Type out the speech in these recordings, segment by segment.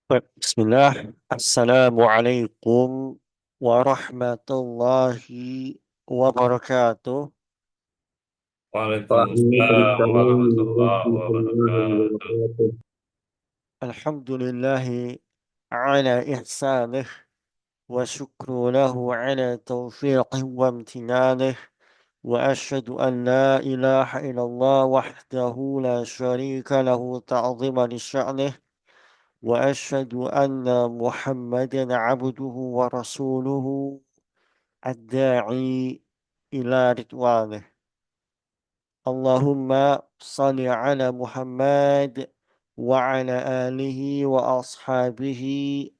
طيب، بسم الله. السلام عليكم ورحمة الله وبركاته. Waalaikumsalam Waalaikumsalam warahmatullahi warahmatullahi wabarakatuh. wabarakatuh. الحمد لله على إحسانه، وشكر له على توفيقه وامتنانه، وأشهد أن لا إله إلا الله وحده لا شريك له تعظيما لشأنه، وأشهد أن محمدا عبده ورسوله الداعي إلى رضوانه. اللهم صل على محمد وعلى آله وأصحابه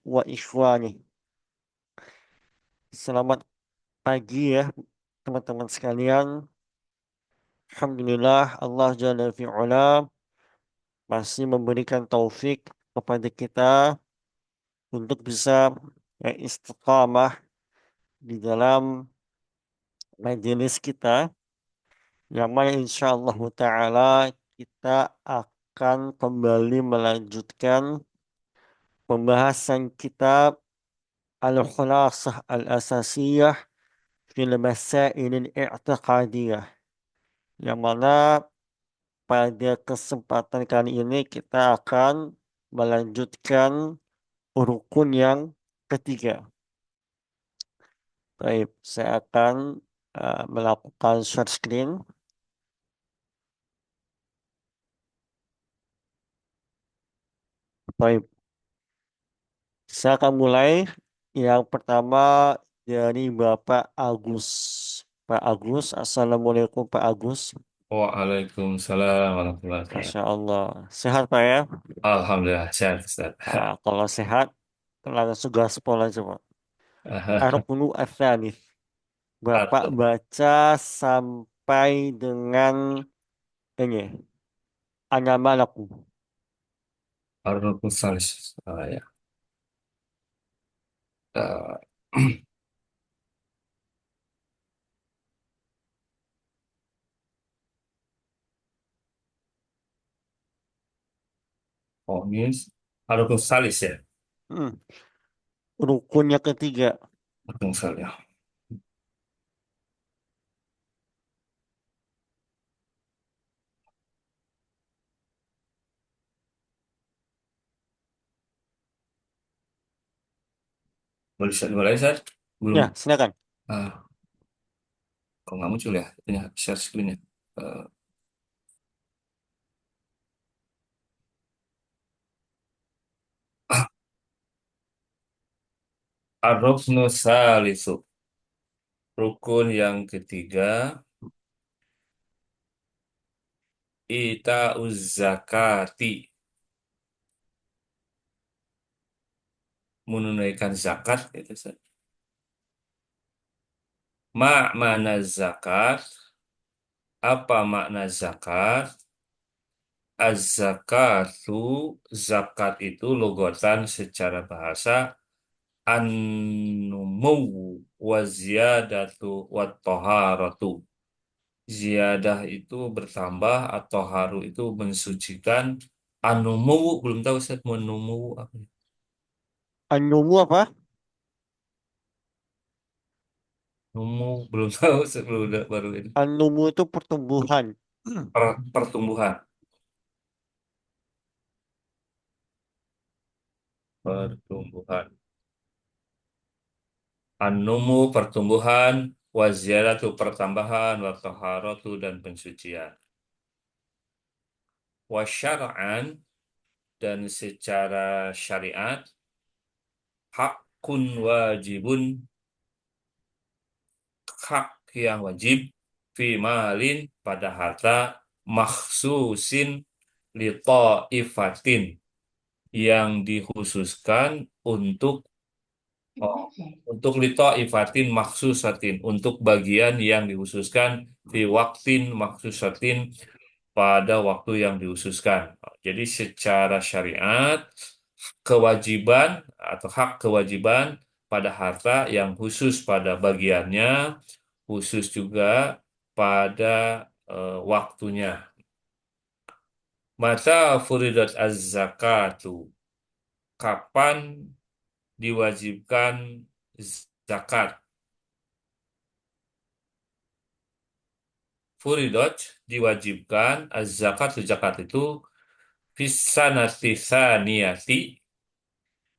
وإخوانه. Selamat pagi ya teman-teman sekalian. Alhamdulillah Allah Jalla fi'ula masih memberikan taufik kepada kita untuk bisa istiqamah di dalam majelis kita, yang mana insya Allah ta'ala kita akan kembali melanjutkan pembahasan kitab Al-Khulasah Al-Asasiyah fil Masail Al-I'tiqadiyah, yang mana pada kesempatan kali ini kita akan melanjutkan rukun yang ketiga. Baik, saya akan melakukan share screen. Baik, saya akan mulai. Yang pertama dari Bapak Agus. Pak Agus, Assalamualaikum Pak Agus. Waalaikumsalam warahmatullahi Masya wabarakatuh. Allah. Sehat Pak ya? Alhamdulillah sehat Ustaz. Kalau sehat, langsung gaspol aja Pak. Ar-Ruknu Ats-Tsalits. Bapak Atau baca sampai dengan ini. Anamalaku. Ar-Rukun Salis. Ya. Eh, ini Ar-Rukun Salis ya. Hmm. Rukunnya ketiga. Rukun Salis ya. Boleh Ustaz, mulai Ustaz? Belum. Ya, silakan. Ah, kok nggak muncul ya? Ini share screen-nya. Eh, Ar-Ruknu Salisu. Rukun yang ketiga. Ita'uz zakati. Menunaikan zakat. Gitu, Ustaz. Mana zakat? Apa makna zakat? Az-zakatu, zakat itu logotan secara bahasa an-numu wa ziyadatu wa toharatu. Ziyadah itu bertambah atau haru itu mensucikan. An-numu belum tahu Ustaz menumu apa. An-Numu apa? Numu belum tahu Ustaz, baru ini. An-Numu itu pertumbuhan. Pertumbuhan. Pertumbuhan. An-numu pertumbuhan, wa ziyadatu pertambahan, wa taharatu dan pensucian. Wa syar'an dan secara syariat, hakun wajibun, hak yang wajib, fi malin pada harta, makhsusin li ta'ifatin yang dikhususkan oh, untuk li ta'ifatin makhsusatin untuk bagian yang dikhususkan fi waktin makhsusatin pada waktu yang dihususkan. Jadi secara syariat kewajiban atau hak kewajiban pada harta yang khusus pada bagiannya, khusus juga pada waktunya. Mata furidat az-zakatu. kapan diwajibkan zakat? Furidot diwajibkan az-zakat zakat itu fisanati tsaniyati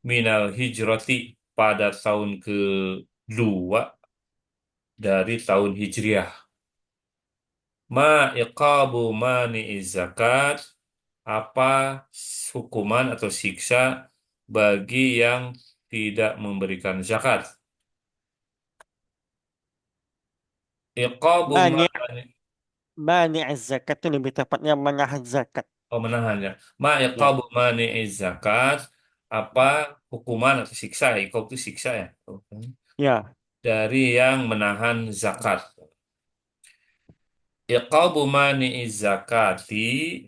minal hijrati pada tahun kedua dari tahun Hijriah. Ma iqabu mani'iz zakat, apa hukuman atau siksa bagi yang tidak memberikan zakat? Iqabu Mani, mani, mani zakat itu lebih tepatnya menahan zakat. oh menahan ya. Ma Ya, iqabu mani'iz zakat, apa hukuman atau siksa? Iqab itu siksa ya. ya. Dari yang menahan zakat. Iqabu mani'iz zakati,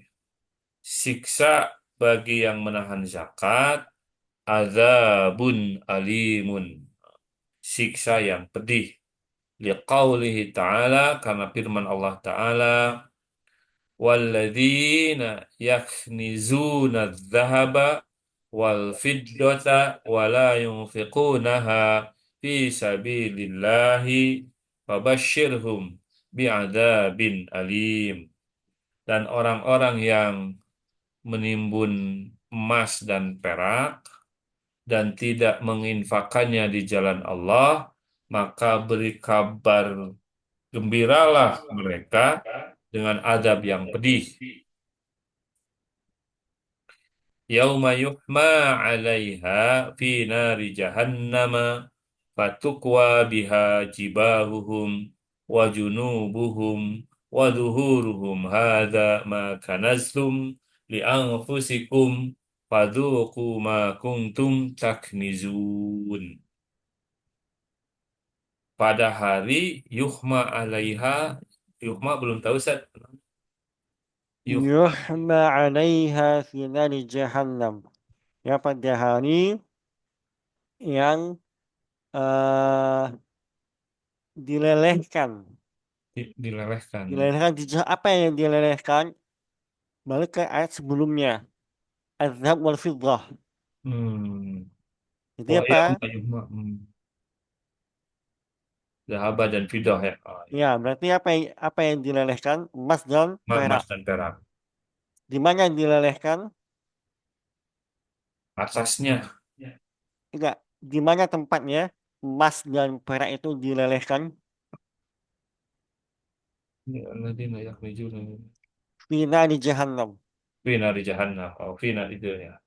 siksa bagi yang menahan zakat, azabun alimun, siksa yang pedih. Liqaulihi ta'ala, karena firman Allah Ta'ala, walladzina yaknizuna adh-dhahaba wal fiddata wa la yunfiqunaha fi sabilillahi fabashshirhum bi'adzabin alim. Dan orang-orang yang menimbun emas dan perak dan tidak menginfakannya di jalan Allah, maka beri kabar gembiralah mereka dengan azab yang pedih. Yauma yuhma 'alaiha fi nari jahannam fatukwa biha jibahuhum wa junubuhum wa zuhuruhum hadza ma kanaztum li anfusikum fadhuqu ma kuntum taknizun. Pada hari yuhma 'alaiha, yuhma belum tahu Ustaz. Yuh Yuhma 'alaiha fi nari jahannam. Ya, pada hari yang eh dilelehkan. dilelehkan. Dilelehkan apa yang dilelehkan? Balik ke ayat sebelumnya. Azhab wal fiddah. Hmm. Jadi Oh iya, apa? Mbak Yuhma. Zahaba dan fidah ya. Oh, iya. Ya, berarti apa yang dilelehkan? Emas dan Emas perak. dan perak. Di mana dilelehkan? Atasnya. Enggak. Di mana tempatnya emas dan perak itu dilelehkan? Ya, alladzina yakhrijuna Fina di jahannam. fi nari jahannam. Oh, fi nari itu ya.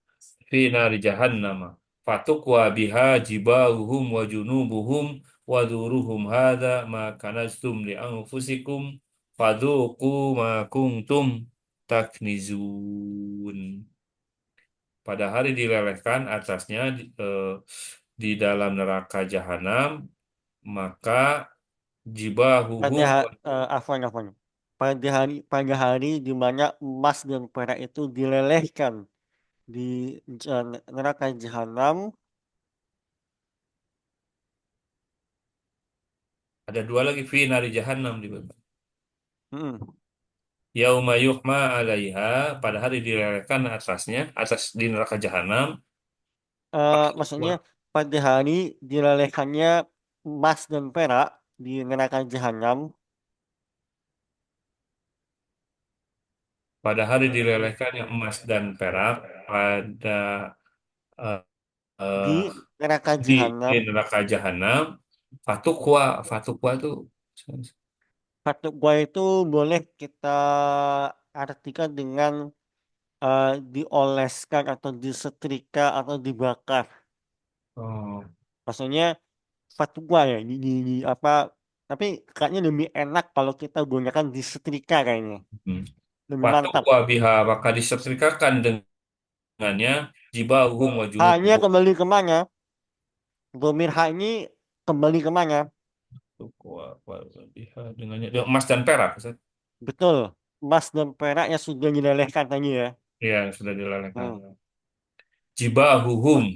Fi nari jahannam. Fatukwa biha jibahuhum wa junubuhum wa dhuruhum hadza ma kanaztum li anfusikum fadhuqu ma kuntum taknizun. Pada hari dilelehkan atasnya di dalam neraka jahanam, maka Pada jibahuhum, afwan. Pada hari di mana emas dan perak itu dilelehkan di neraka jahanam. ada dua lagi fi nari jahannam di bawah. Mm. Yauma yuhma 'alaiha, pada hari dilelehkan atasnya, atas di neraka jahanam. Maksudnya Wah, pada hari dilelehkannya emas dan perak di neraka jahanam. pada hari dilelehkan yang emas dan perak pada eh, Di eh, neraka di jahanam. neraka jahanam. Fatukwa itu Fatwa itu boleh kita artikan dengan dioleskan atau disetrika atau dibakar. oh, Maksudnya fatwa ya apa? Tapi kayaknya lebih enak kalau kita gunakan disetrika kayaknya. hmm. Lebih mantap. Fatukwa biha, maka disetrikakan dengannya jibahum wa Hanya junubuhum. kembali kemana? Domir ha ini kembali kemana? Biha dengannya emas dan perak, Ustaz. Betul. Emas dan perak yang sudah dilelehkan tadi ya. Ya, sudah dilelehkan. Hmm. Jibahuhum,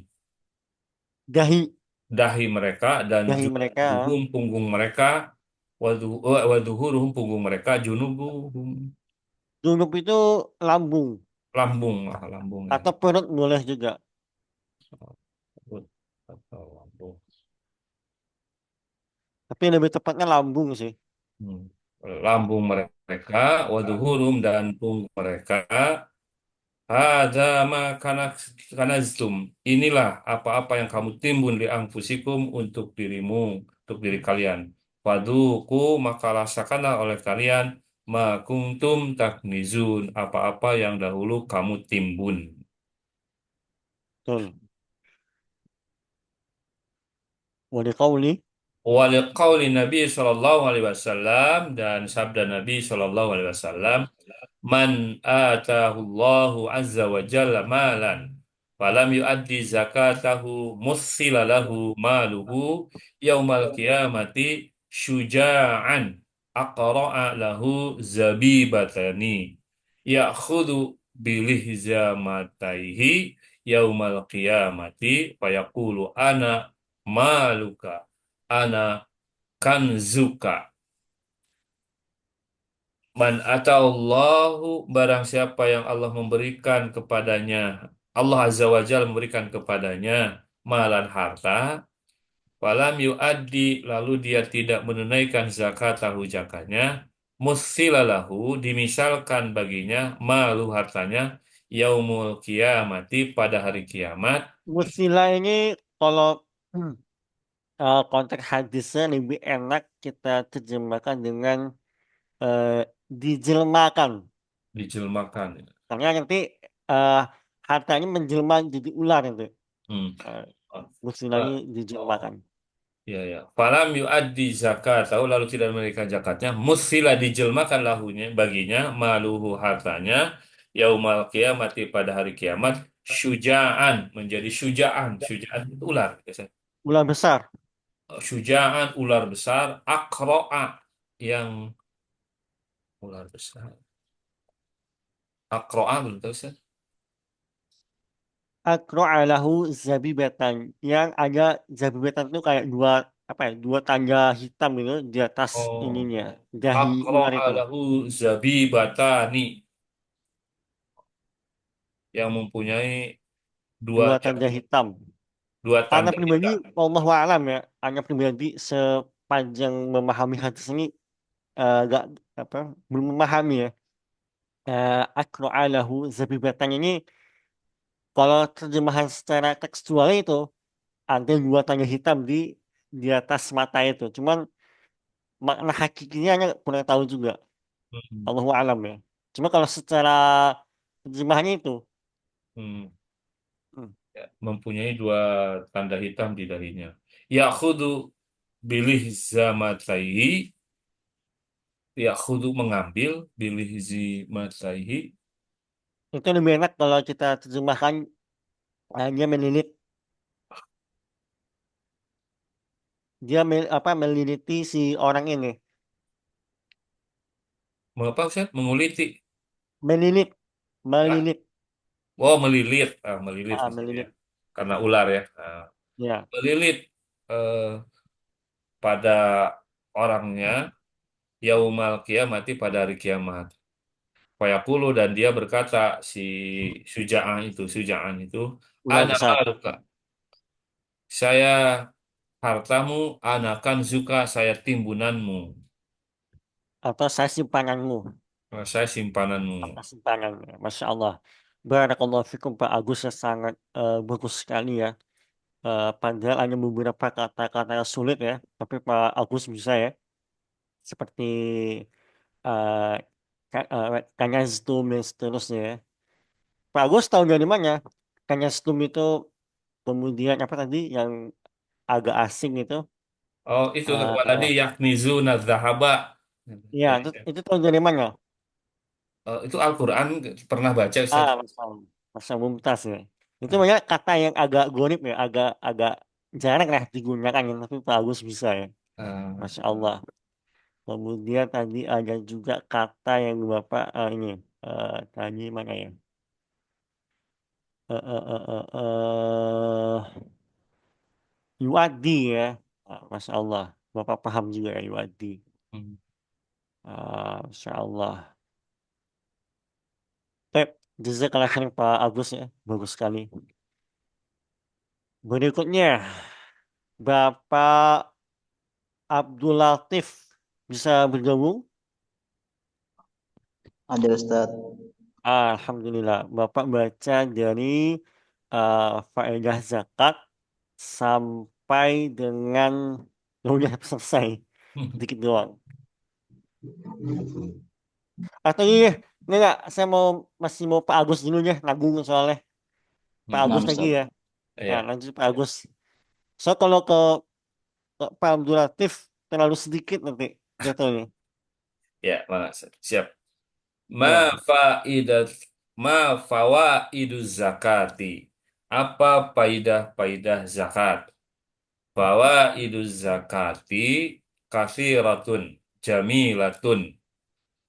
Dahi, dahi mereka, dan dahi mereka. junubuhum, punggung mereka, waduhuruhum, punggung mereka, junubuhum, Junub itu lambung lambung, lambung ya. atau perut boleh juga. Perut atau lambung. Tapi lebih tepatnya lambung sih. Hmm. Lambung mereka, waduhurum dan punggung mereka. Ada kanaztum. Inilah apa-apa yang kamu timbun di anfusikum untuk dirimu, untuk diri kalian. Waduku maka rasakanlah oleh kalian ma kuntum taknizun, apa-apa yang dahulu kamu timbun. Betul. Wali Waliqauli Nabi Sallallahu Alaihi Wasallam dan sabda Nabi Sallallahu Alaihi Wasallam, Man atahu Allahu azza wa jalla malan falam yuaddi zakatahu mussila lahu maluhu yaumal qiyamati syuja'an aqra'a lahu zabibatani ya'khudhu bilihzamataihi yaumal qiyamati fayaqulu ana maluka ana kanzuka. Man ata'allahu barang siapa yang Allah memberikan kepadanya, Allah Azza wa Jalla memberikan kepadanya malan harta, walam yu'addi lalu dia tidak menunaikan zakat tahu zakatnya, musilalahu dimisalkan baginya malu hartanya yaumul kiamati pada hari kiamat. Musila ini kalau konteks hadisnya lebih enak kita terjemahkan dengan eh, dijelmakan. Dijelmakan. Karena nanti eh, hartanya menjelma jadi ular itu. Hmm. Eh, Musila ini Ah, dijelmakan. Ya, ya. Falam yu'addi zakat, tahu lalu tidak menunaikan zakatnya, musila dijelmakan lahunya baginya maluhu hartanya yaumal kiamati pada hari kiamat syuja'an menjadi syuja'an, syuja'an itu ular biasanya. Ular besar Syuja'an ular besar, akro'a yang ular besar. Akro'a belum tahu saya. akro'alahu zabibatan yang ada zabibatan itu kayak dua apa ya dua tanda hitam itu di atas Oh, ininya dahi ular akro'a itu lahu zabibatani yang mempunyai dua dua tanda hitam. dua Anak tanda pribadi, hitam. Allah alam ya, anak pribadi sepanjang memahami hadis ini gak apa belum memahami ya. Akro'alahu zabibatan ini kalau terjemahan secara tekstual itu ada dua tanda hitam di atas mata itu. Cuman makna hakikinya hanya kurang tahu juga. Hmm. Allahu alam ya. Cuma kalau secara terjemahannya itu, Hmm. hmm, Ya, mempunyai dua tanda hitam di dahinya. Ya'khudhu bilih zamataihi, ya'khudhu mengambil bilih zimataihi. itu lebih enak kalau kita terjemahkan hanya melilit apa meliliti si orang ini, Mengapa Ustaz? Menguliti. melilit, Ah, melilit, oh, melilit. Ah, melilit maksudnya ya. melilit, Karena ular ya. Ah, ya. melilit eh, pada orangnya yaumal kiamati pada hari kiamat. Fayaqulu dan dia berkata si Suja'an itu, Ular ana besar maluka. Saya hartamu anakan suka saya timbunanmu. atau saya simpananmu, Saya simpananmu. apa simpanan, Masya Allah. Barakallahu fikum Pak Agus ya sangat bagus sekali ya. Padahal hanya beberapa kata-kata yang sulit ya, tapi Pak Agus bisa ya. Seperti uh, Kanyastum dan seterusnya ya. Pak Agus tahu dari mana? Kanyastum itu kemudian apa tadi yang agak asing itu? Oh, itu waladi Uh, yaknizuna zahaba. ya, itu tahu dari mana? Itu Al-Quran pernah baca Ustaz? Masa, masa Mumtaz ya. Itu Ah, banyak kata yang agak gonip ya, agak agak jarang lah digunakan ya, tapi Pak Agus bisa ya. ah, Masya Allah. Kemudian tadi ada juga kata yang Bapak ini tadi mana ya? Eh, eh, eh, eh, Yuadi ya. Masya Allah. Bapak paham juga ya Yuadi. hmm. Masya Allah. Baik, jazakallah khairan Pak Agus ya. Bagus sekali. Berikutnya, Bapak Abdul Latif bisa bergabung? Ada Ustadz. Alhamdulillah, Bapak baca dari faedah zakat sampai dengan udah selesai, dikit doang. Atau iya, enggak, saya masih mau Pak Agus dulu ya, nanggung soalnya. Pak Hmm. Nah Agus lagi Ustadz. ya. Nah, Ya, lanjut Pak Agus. So kalau ke Pak Abdul Latif terlalu sedikit nanti jatuhnya. ya, Mas. Siap. Ma Ya, faidat ma fawaiduz zakati. Apa faidah-faidah zakat? Fawaiduz zakati kathiratun jamilatun.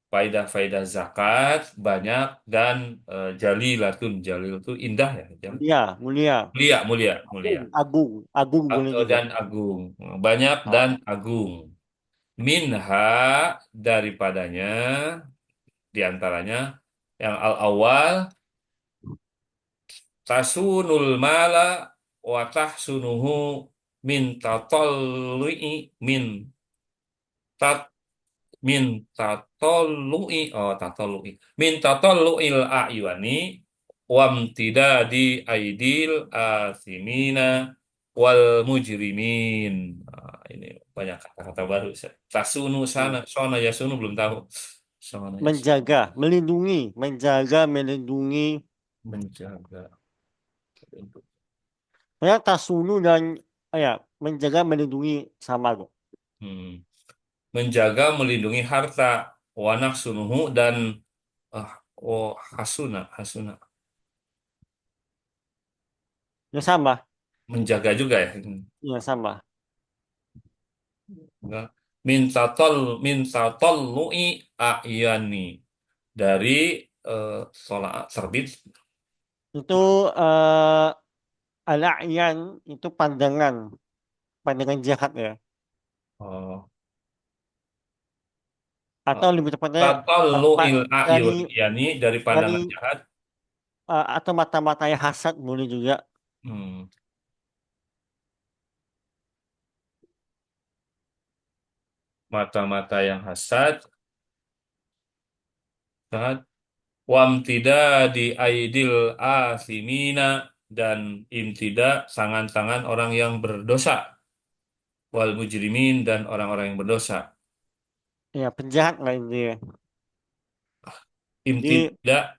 Faidah-faidah zakat banyak dan jalilatun. Jalil itu indah ya. mulia, mulia. Mulia, mulia, mulia. Agung, agung, agung boleh juga. Dan agung. Banyak dan Oh, agung. Minha daripadanya, diantaranya yang al-awwal tasunul mala wa tahsunuhu min tatallu'i tat min tatallu'i min tatallu'il a'yani wamtidadi aidil asimina wal mujrimin. Ini banyak kata-kata baru. Tasunu hmm. sana sona yasunu belum tahu. Sona yasunu Menjaga, melindungi, menjaga, melindungi. menjaga. Ya, tasunu dan ya, menjaga, melindungi sama kok. Hmm. Menjaga melindungi harta wanak sunuhu dan ah oh hasuna hasuna Ya sama, menjaga juga ya. ya sama. Enggak. Minta tollu'i a'yani dari sholat terbit. Itu al-a'yan itu pandangan, pandangan jahat ya. Oh, Atau lebih tepatnya tatollu'il dari a'yani dari pandangan dari jahat. atau mata-mata yang hasad boleh juga. Hmm. Mata-mata yang hasad, hasad. Wamtida di aidil asimina dan imtida tangan-tangan orang yang berdosa wal mujrimin dan orang-orang yang berdosa. Ya, penjahat lah ini ya. Jadi Imtida.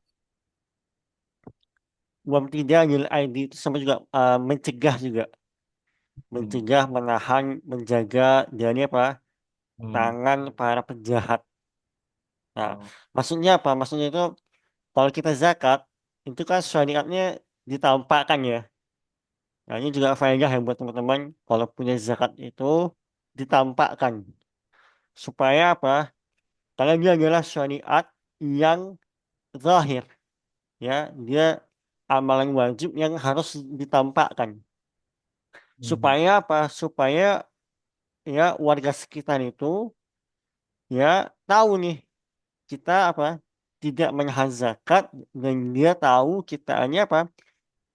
buam tidak nil ID itu sama juga mencegah juga. Hmm. Mencegah, menahan, menjaga dari apa? Hmm. Tangan para penjahat. Nah, Oh. maksudnya apa? Maksudnya itu kalau kita zakat itu kan syariatnya ditampakkan ya. Nah, ini juga faedah yang buat teman-teman kalau punya zakat itu ditampakkan supaya apa? Karena dia adalah syariat yang zahir ya, dia amalan wajib yang harus ditampakkan. Hmm. Supaya apa? Supaya ya warga sekitar itu ya tahu nih kita apa? Tidak menahan zakat dan dia tahu kita hanya apa?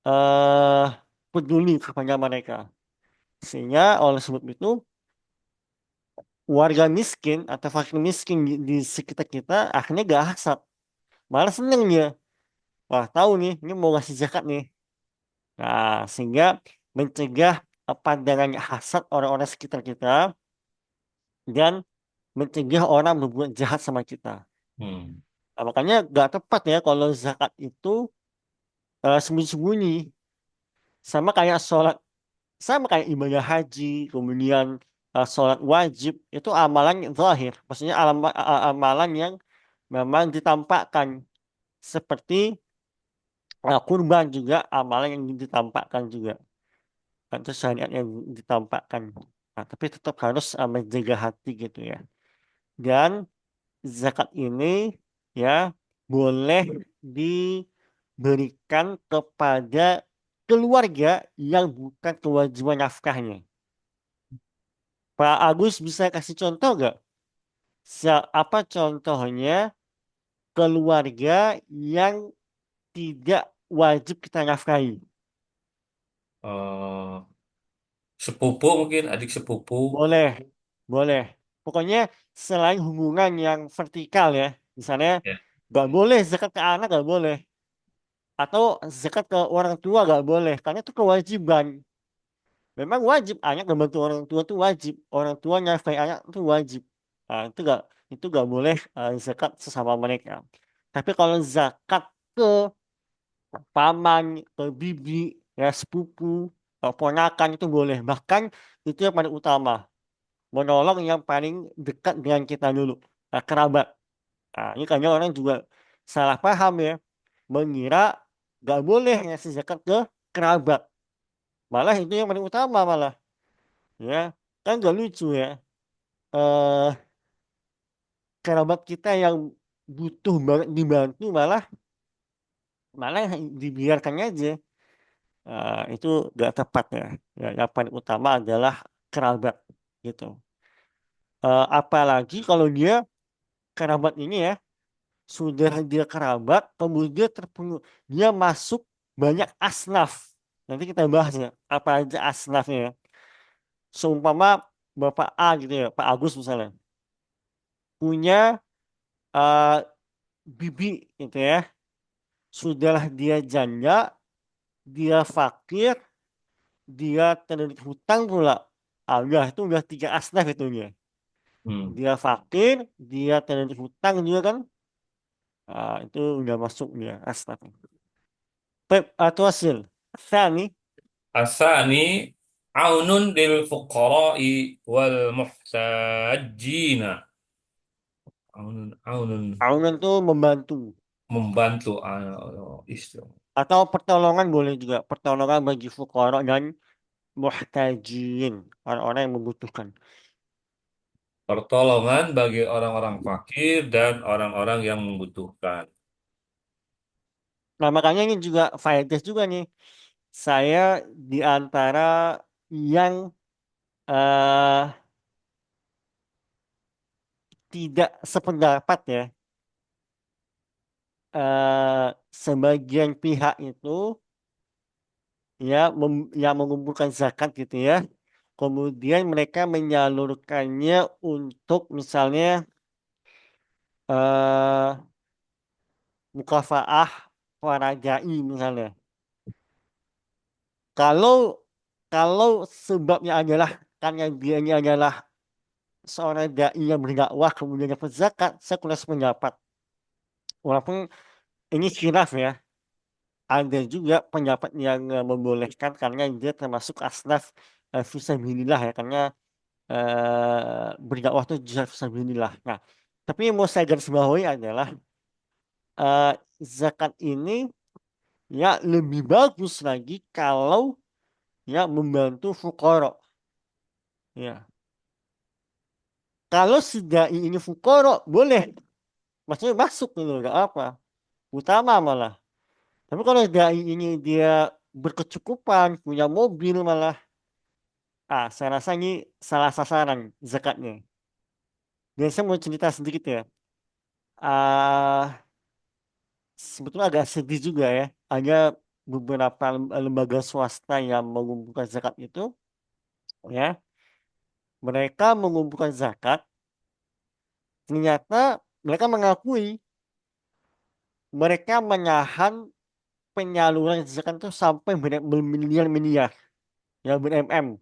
eh peduli kepada mereka. Sehingga oleh sebab itu warga miskin atau fakir miskin di sekitar kita akhirnya gak hasad. Malah seneng dia. Wah, tahu nih, ini mau ngasih zakat nih. Nah, sehingga mencegah pandangan hasad orang-orang sekitar kita dan mencegah orang berbuat jahat sama kita. Hmm. Nah, makanya gak tepat ya kalau zakat itu sembunyi-sembunyi. Sama kayak sholat, sama kayak ibadah haji, kemudian sholat wajib, itu amalan yang zahir. Maksudnya amalan yang memang ditampakkan. Seperti kurban juga amalan yang ditampakkan juga. Kan itu syariat yang ditampakkan. Nah, tapi tetap harus menjaga hati gitu ya. Dan zakat ini ya boleh diberikan kepada keluarga yang bukan kewajiban nafkahnya. Pak Agus bisa kasih contoh nggak? Apa contohnya keluarga yang tidak wajib kita nafkahi? Eh, sepupu mungkin, adik sepupu. Boleh, boleh. Pokoknya selain hubungan yang vertikal ya, misalnya Ya. nggak boleh zakat ke anak nggak boleh, atau zakat ke orang tua nggak boleh, karena itu kewajiban. Memang wajib anak membantu orang tua itu wajib, orang tua nyafai anak itu wajib. Nah, itu nggak boleh zakat sesama mereka. Tapi kalau zakat ke paman, ke bibi, ya sepupu, ponakan itu boleh. Bahkan itu yang paling utama, menolong yang paling dekat dengan kita dulu, kerabat. Nah, ini kayaknya orang juga salah paham ya, mengira nggak boleh ngasih zakat ke kerabat. Malah itu yang paling utama malah, ya kan gak lucu ya. eh Kerabat kita yang butuh banget dibantu malah malah dibiarkan aja. Itu gak tepat ya. Ya, yang paling utama adalah kerabat gitu. Apalagi kalau dia kerabat ini ya, sudah dia kerabat kemudian terpenuh, dia masuk banyak asnaf. Nanti kita bahas ya apa aja asnafnya ya. Seumpama Bapak A gitu ya, Pak Agus misalnya punya eh, bibi gitu ya, sudahlah dia janda, dia fakir, dia terlilit hutang pula. Itu udah tiga asnaf itu dia. Hmm. Dia fakir, dia terlilit hutang juga kan. Itu udah masuk dia asnaf. Pep atau hasil. Sani, Asani aunun lil fuqara'i wal muhtajina. Aunun aunan itu membantu. membantu istri. Atau pertolongan boleh juga. Pertolongan bagi fukara dan muhtajin. Orang-orang yang membutuhkan. Pertolongan bagi orang-orang fakir dan orang-orang yang membutuhkan. Nah makanya ini juga faedah juga nih. Saya di antara yang eh tidak sependapat ya. Sebagian pihak itu ya yang mengumpulkan zakat gitu ya. Kemudian mereka menyalurkannya untuk misalnya eh mukafaah para dai misalnya. Kalau kalau sebabnya adalah karena dia ini adalah seorang dai yang berdakwah kemudian dapat zakat, saya kurang sependapat. Walaupun ini khilaf ya, ada juga pendapat yang membolehkan karena dia termasuk asnaf fisabilillah ya, karena berdakwah itu jihad fisabilillah. Nah, tapi yang mau saya garis bawahi adalah eh, zakat ini ya lebih bagus lagi kalau ya membantu fukoro. Ya, kalau si dai ini fukoro boleh, maksudnya masuk gitu, nggak apa, utama malah. Tapi kalau dai ini dia berkecukupan, punya mobil malah, saya rasa ini salah sasaran zakatnya. Dan saya mau cerita sedikit ya. Ah, Sebetulnya agak sedih juga ya. Ada beberapa lembaga swasta yang mengumpulkan zakat itu, ya, mereka mengumpulkan zakat, ternyata mereka mengakui mereka menahan penyaluran zakat itu sampai bermiliar-miliar, ya ber-MM.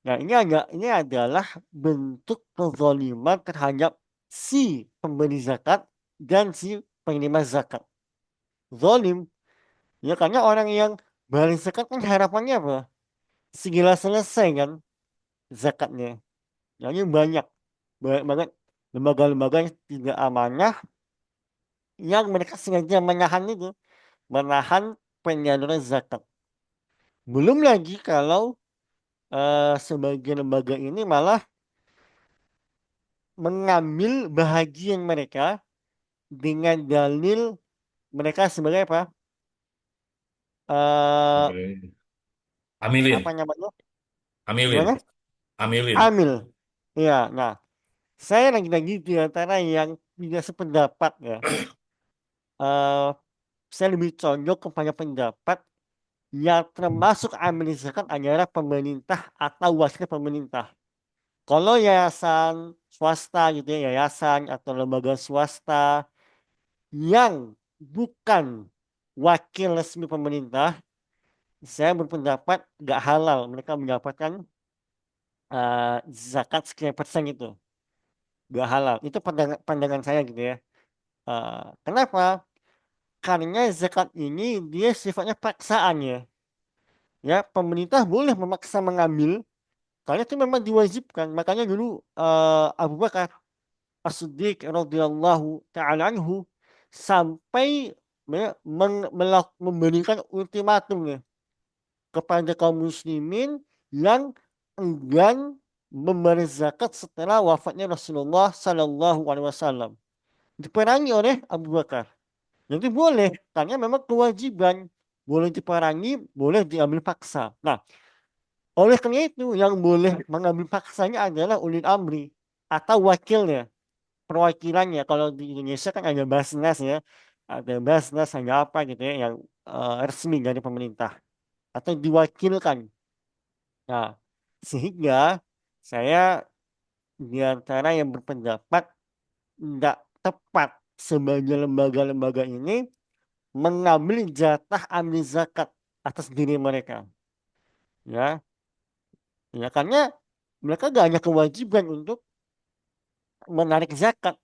Nah, ini adalah bentuk kezaliman terhadap si pemberi zakat dan si penerima zakat. Zalim, ya karena orang yang bayar zakat kan harapannya apa? Segera selesai kan zakatnya. Nah, ini banyak banget lembaga-lembaga yang tidak amanah yang mereka sengaja menahan penyaluran zakat. Belum lagi kalau sebagian lembaga ini malah mengambil bahagian mereka dengan dalil mereka sebagai apa? eh Apa Amilin, namanya? amilin, Gimana? amilin. Amil. Ya, nah, saya lagi-lagi di antara yang tidak sependapat ya. eh saya lebih condong kepada pendapat yang termasuk amil zakat adalah pemerintah atau wakil pemerintah. Kalau yayasan swasta gitu ya, yayasan atau lembaga swasta yang bukan wakil resmi pemerintah, saya berpendapat nggak halal mereka mendapatkan zakat sekian persen itu. Nggak halal. Itu pandangan saya gitu ya. Kenapa? Karena zakat ini dia sifatnya paksaan ya. Ya, pemerintah boleh memaksa mengambil karena itu memang diwajibkan. Makanya dulu Abu Bakar As-Siddiq radhiyallahu taala anhu sampai memberikan ultimatum ya kepada kaum muslimin yang enggan membayar zakat setelah wafatnya Rasulullah Sallallahu Alaihi Wasallam. Diperangi oleh Abu Bakar. Jadi boleh, karena memang kewajiban. Boleh diperangi, boleh diambil paksa. Nah, oleh karena itu yang boleh mengambil paksanya adalah ulil amri atau wakilnya, perwakilannya. Kalau di Indonesia kan ada Basnas ya, ada Basnas, ada apa gitu ya, yang resmi dari pemerintah atau diwakilkan. Nah, sehingga saya di antara yang berpendapat tidak tepat sebagai lembaga-lembaga ini mengambil jatah ambil zakat atas diri mereka. Ya, ya karena mereka gak hanya kewajiban untuk menarik zakat.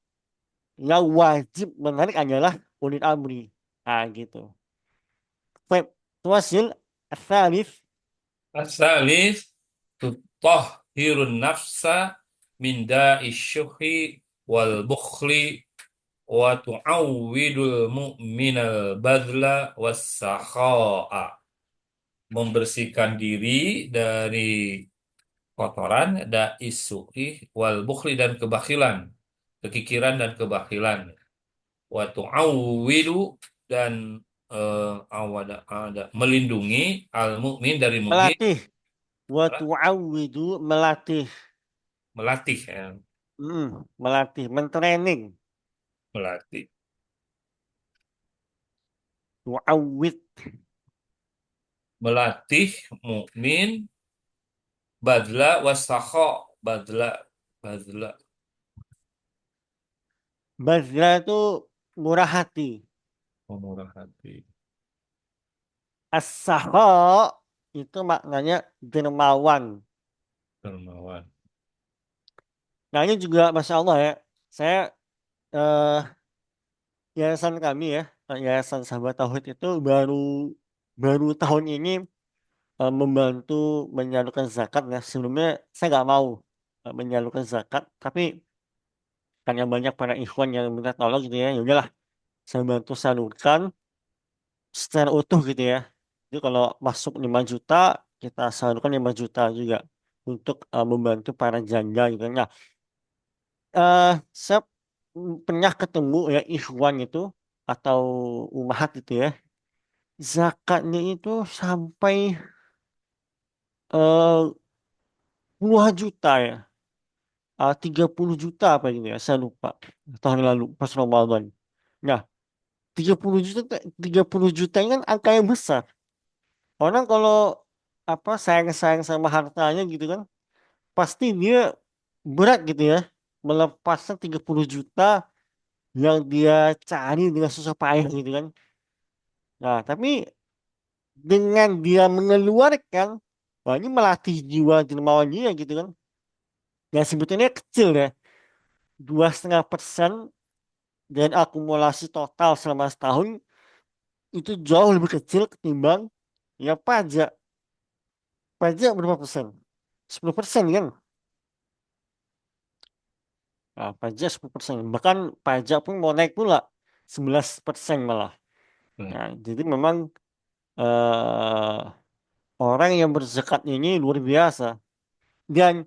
Yang wajib menarik adalah ulil amri. Nah, gitu. Baik, tuasil asalif Asalis tutahhirun nafsa min da'ish syuhi wal bukhli wa tu'awwidul mu'minal badla was sakha'a. Membersihkan diri dari kotoran, da'is syuhi wal bukhli dan kebakilan, kekikiran dan kebakilan. Wa tu'awwidu dan ada melindungi al mukmin dari mukmin, melatih wa tu'awwidu melatih. melatih ya, Melatih, mentraining. melatih Tu'awwid. melatih mukmin badla wasakho, badla badla Bazla itu murah hati. murah hati, As-sakha itu maknanya dermawan. dermawan. Nah ini juga Masya Allah ya. Saya eh, yayasan kami ya, Yayasan Sahabat Tauhid itu baru baru tahun ini membantu menyalurkan zakat ya. Sebelumnya saya nggak mau menyalurkan zakat, tapi karena banyak para ikhwan yang minta tolong gitu ya, ya udahlah saya bantu salurkan secara utuh gitu ya. Jadi kalau masuk 5 juta, kita salurkan 5 juta juga untuk membantu para janda gitu. Nah, saya pernah ketemu ya ikhwan itu atau umahat itu ya. Zakatnya itu sampai eh, puluhan juta ya. 30 juta apa gitu ya, saya lupa. Tahun lalu pas Ramadan. Nah, 30 juta ini kan angka yang besar. Orang kalau apa sayang-sayang sama hartanya gitu kan, pasti dia berat gitu ya melepaskan 30 juta yang dia cari dengan susah payah gitu kan. Nah, tapi dengan dia mengeluarkan, wah ini melatih jiwa dermawan dia gitu kan. Ya sebetulnya kecil ya, 2,5% dan akumulasi total selama setahun itu jauh lebih kecil ketimbang ya pajak. Pajak berapa persen? 10% kan? Nah, pajak 10%. Bahkan pajak pun mau naik pula 11% malah. Hmm. Nah, jadi memang eh, orang yang berzakat ini luar biasa. Dan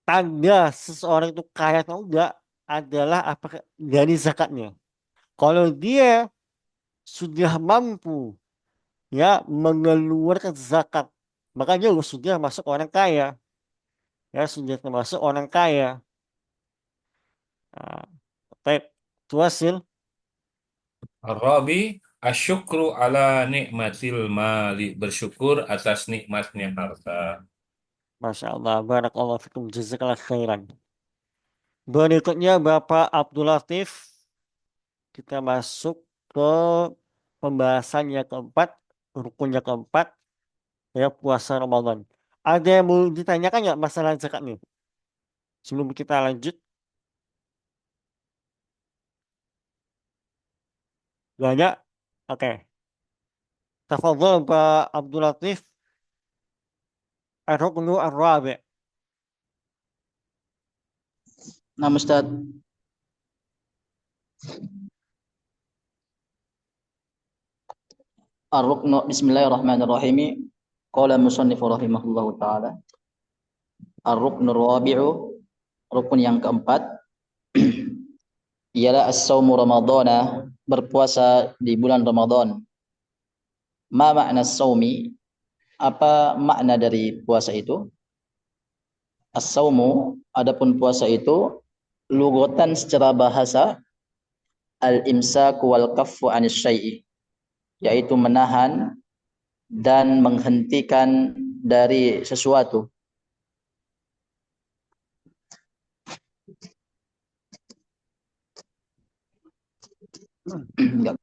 tanda seseorang itu kaya atau enggak adalah apakah dari zakatnya. Kalau dia sudah mampu ya mengeluarkan zakat, maka dia sudah masuk orang kaya. Ya, sudah termasuk orang kaya. Nah, baik, tuasil. Arabi Asyukru ala nikmatil mali. Bersyukur atas nikmatnya harta. Masya Allah. Barakallahu fikum. Jazakallah khairan. Berikutnya Bapak Abdul Latif. Kita masuk ke pembahasan yang keempat. Rukun yang keempat. Ya puasa Ramadan. Ada yang mau ditanyakan nggak masalah zakat nih? Sebelum kita lanjut. Gak ada? Oke. Tafadhol Pak Abdul Latif. Ar-Ruknu Ar-Rabi'. Nah, Ustaz, Ar-Ruknu Bismillahirrahmanirrahim. Qala musannif rahimahullahu taala. Ar-Ruknu Rabi'u, rukun yang keempat ialah as-saumu Ramadhana, berpuasa di bulan Ramadan. Ma makna saumi? Apa makna dari puasa itu? As-saumu, adapun puasa itu lugatan secara bahasa al-imsaku wal kaffu anis syai'i, yaitu menahan dan menghentikan dari sesuatu. Enggak.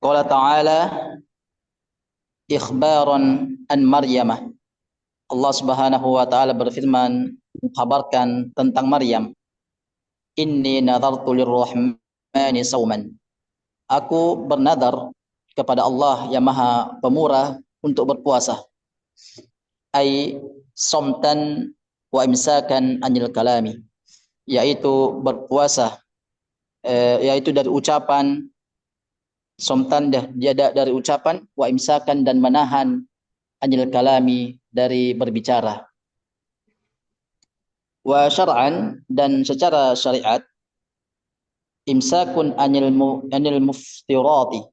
Qala ta'ala ikhbaran an Maryamah. Allah Subhanahu wa taala berfirman mengkabarkan tentang Maryam. Inni nadartu lirrahmani sauman. Aku bernadar kepada Allah yang Maha Pemurah untuk berpuasa. Ai somtan wa imsakan anil kalami, yaitu berpuasa yaitu dari ucapan, somtan dia dari ucapan, wa imsakan dan menahan anil kalami dari berbicara. Wa syar'an dan secara syariat, imsakun anil muftirati.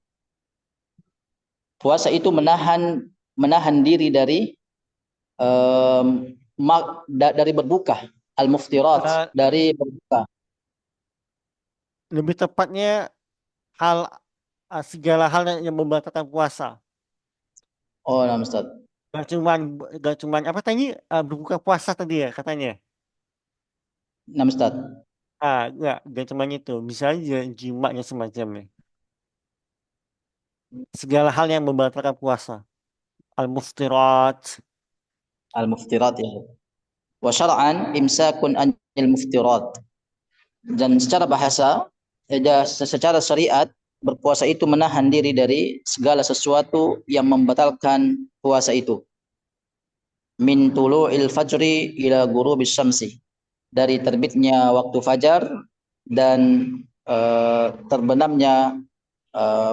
Puasa itu menahan diri dari dari berbuka, al muftirat, Eh, dari berbuka. Lebih tepatnya hal segala hal yang membatalkan puasa. Oh, nah Ustaz. Gak cuman gak cuman apa tadi berbuka puasa tadi ya katanya. Nah Ustaz. Gak cuman itu. Bisa aja jimatnya semacamnya. Segala hal yang membatalkan puasa. Al-muftirat. Al muftirat ya. Wa syar'an imsakun anil muftirat. Dan secara bahasa, secara syariat, berpuasa itu menahan diri dari segala sesuatu yang membatalkan puasa itu. Min tulu'il fajri ila ghurubis syamsi. Dari terbitnya waktu fajar dan terbenamnya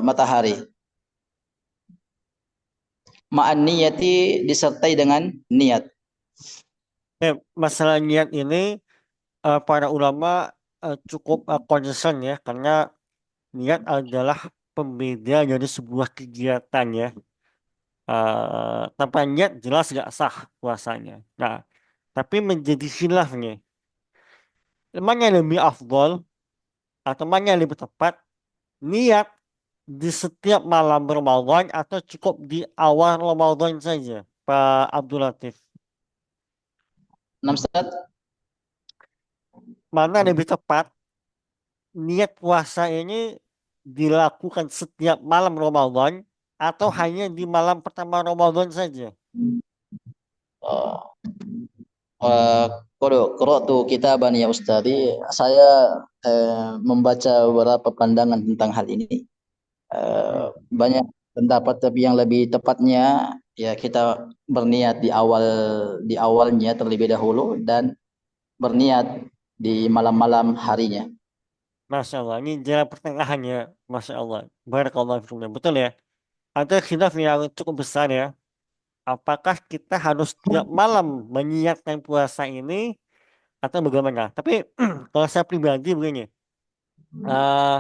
matahari. Ma'an niyati, disertai dengan niat. Masalah niat ini para ulama cukup concern ya. Karena niat adalah pembeda dari sebuah kegiatan ya. Tanpa niat jelas gak sah puasanya. Nah, tapi menjadi khilaf nih. Mana yang lebih afdol atau mana yang lebih tepat niat di setiap malam Ramadan atau cukup di awal Ramadan saja, Pak Abdul Latif? Nah, Ustaz, Mana yang lebih tepat niat puasa ini dilakukan setiap malam Ramadan atau hanya di malam pertama Ramadan saja? uh, qara'tu kitaban ya Ustadi, saya membaca beberapa pandangan tentang hal ini. Hmm. Banyak pendapat, tapi yang lebih tepatnya ya kita berniat di awalnya terlebih dahulu dan berniat di malam-malam harinya. Masya Allah, ini jalan pertengahannya, Masya Allah. Barakallahu fikum. Betul ya? Ada khilaf yang cukup besar ya. Apakah kita harus tiap malam menyiapkan puasa ini atau bagaimana? Tapi kalau saya pribadi begini, eh,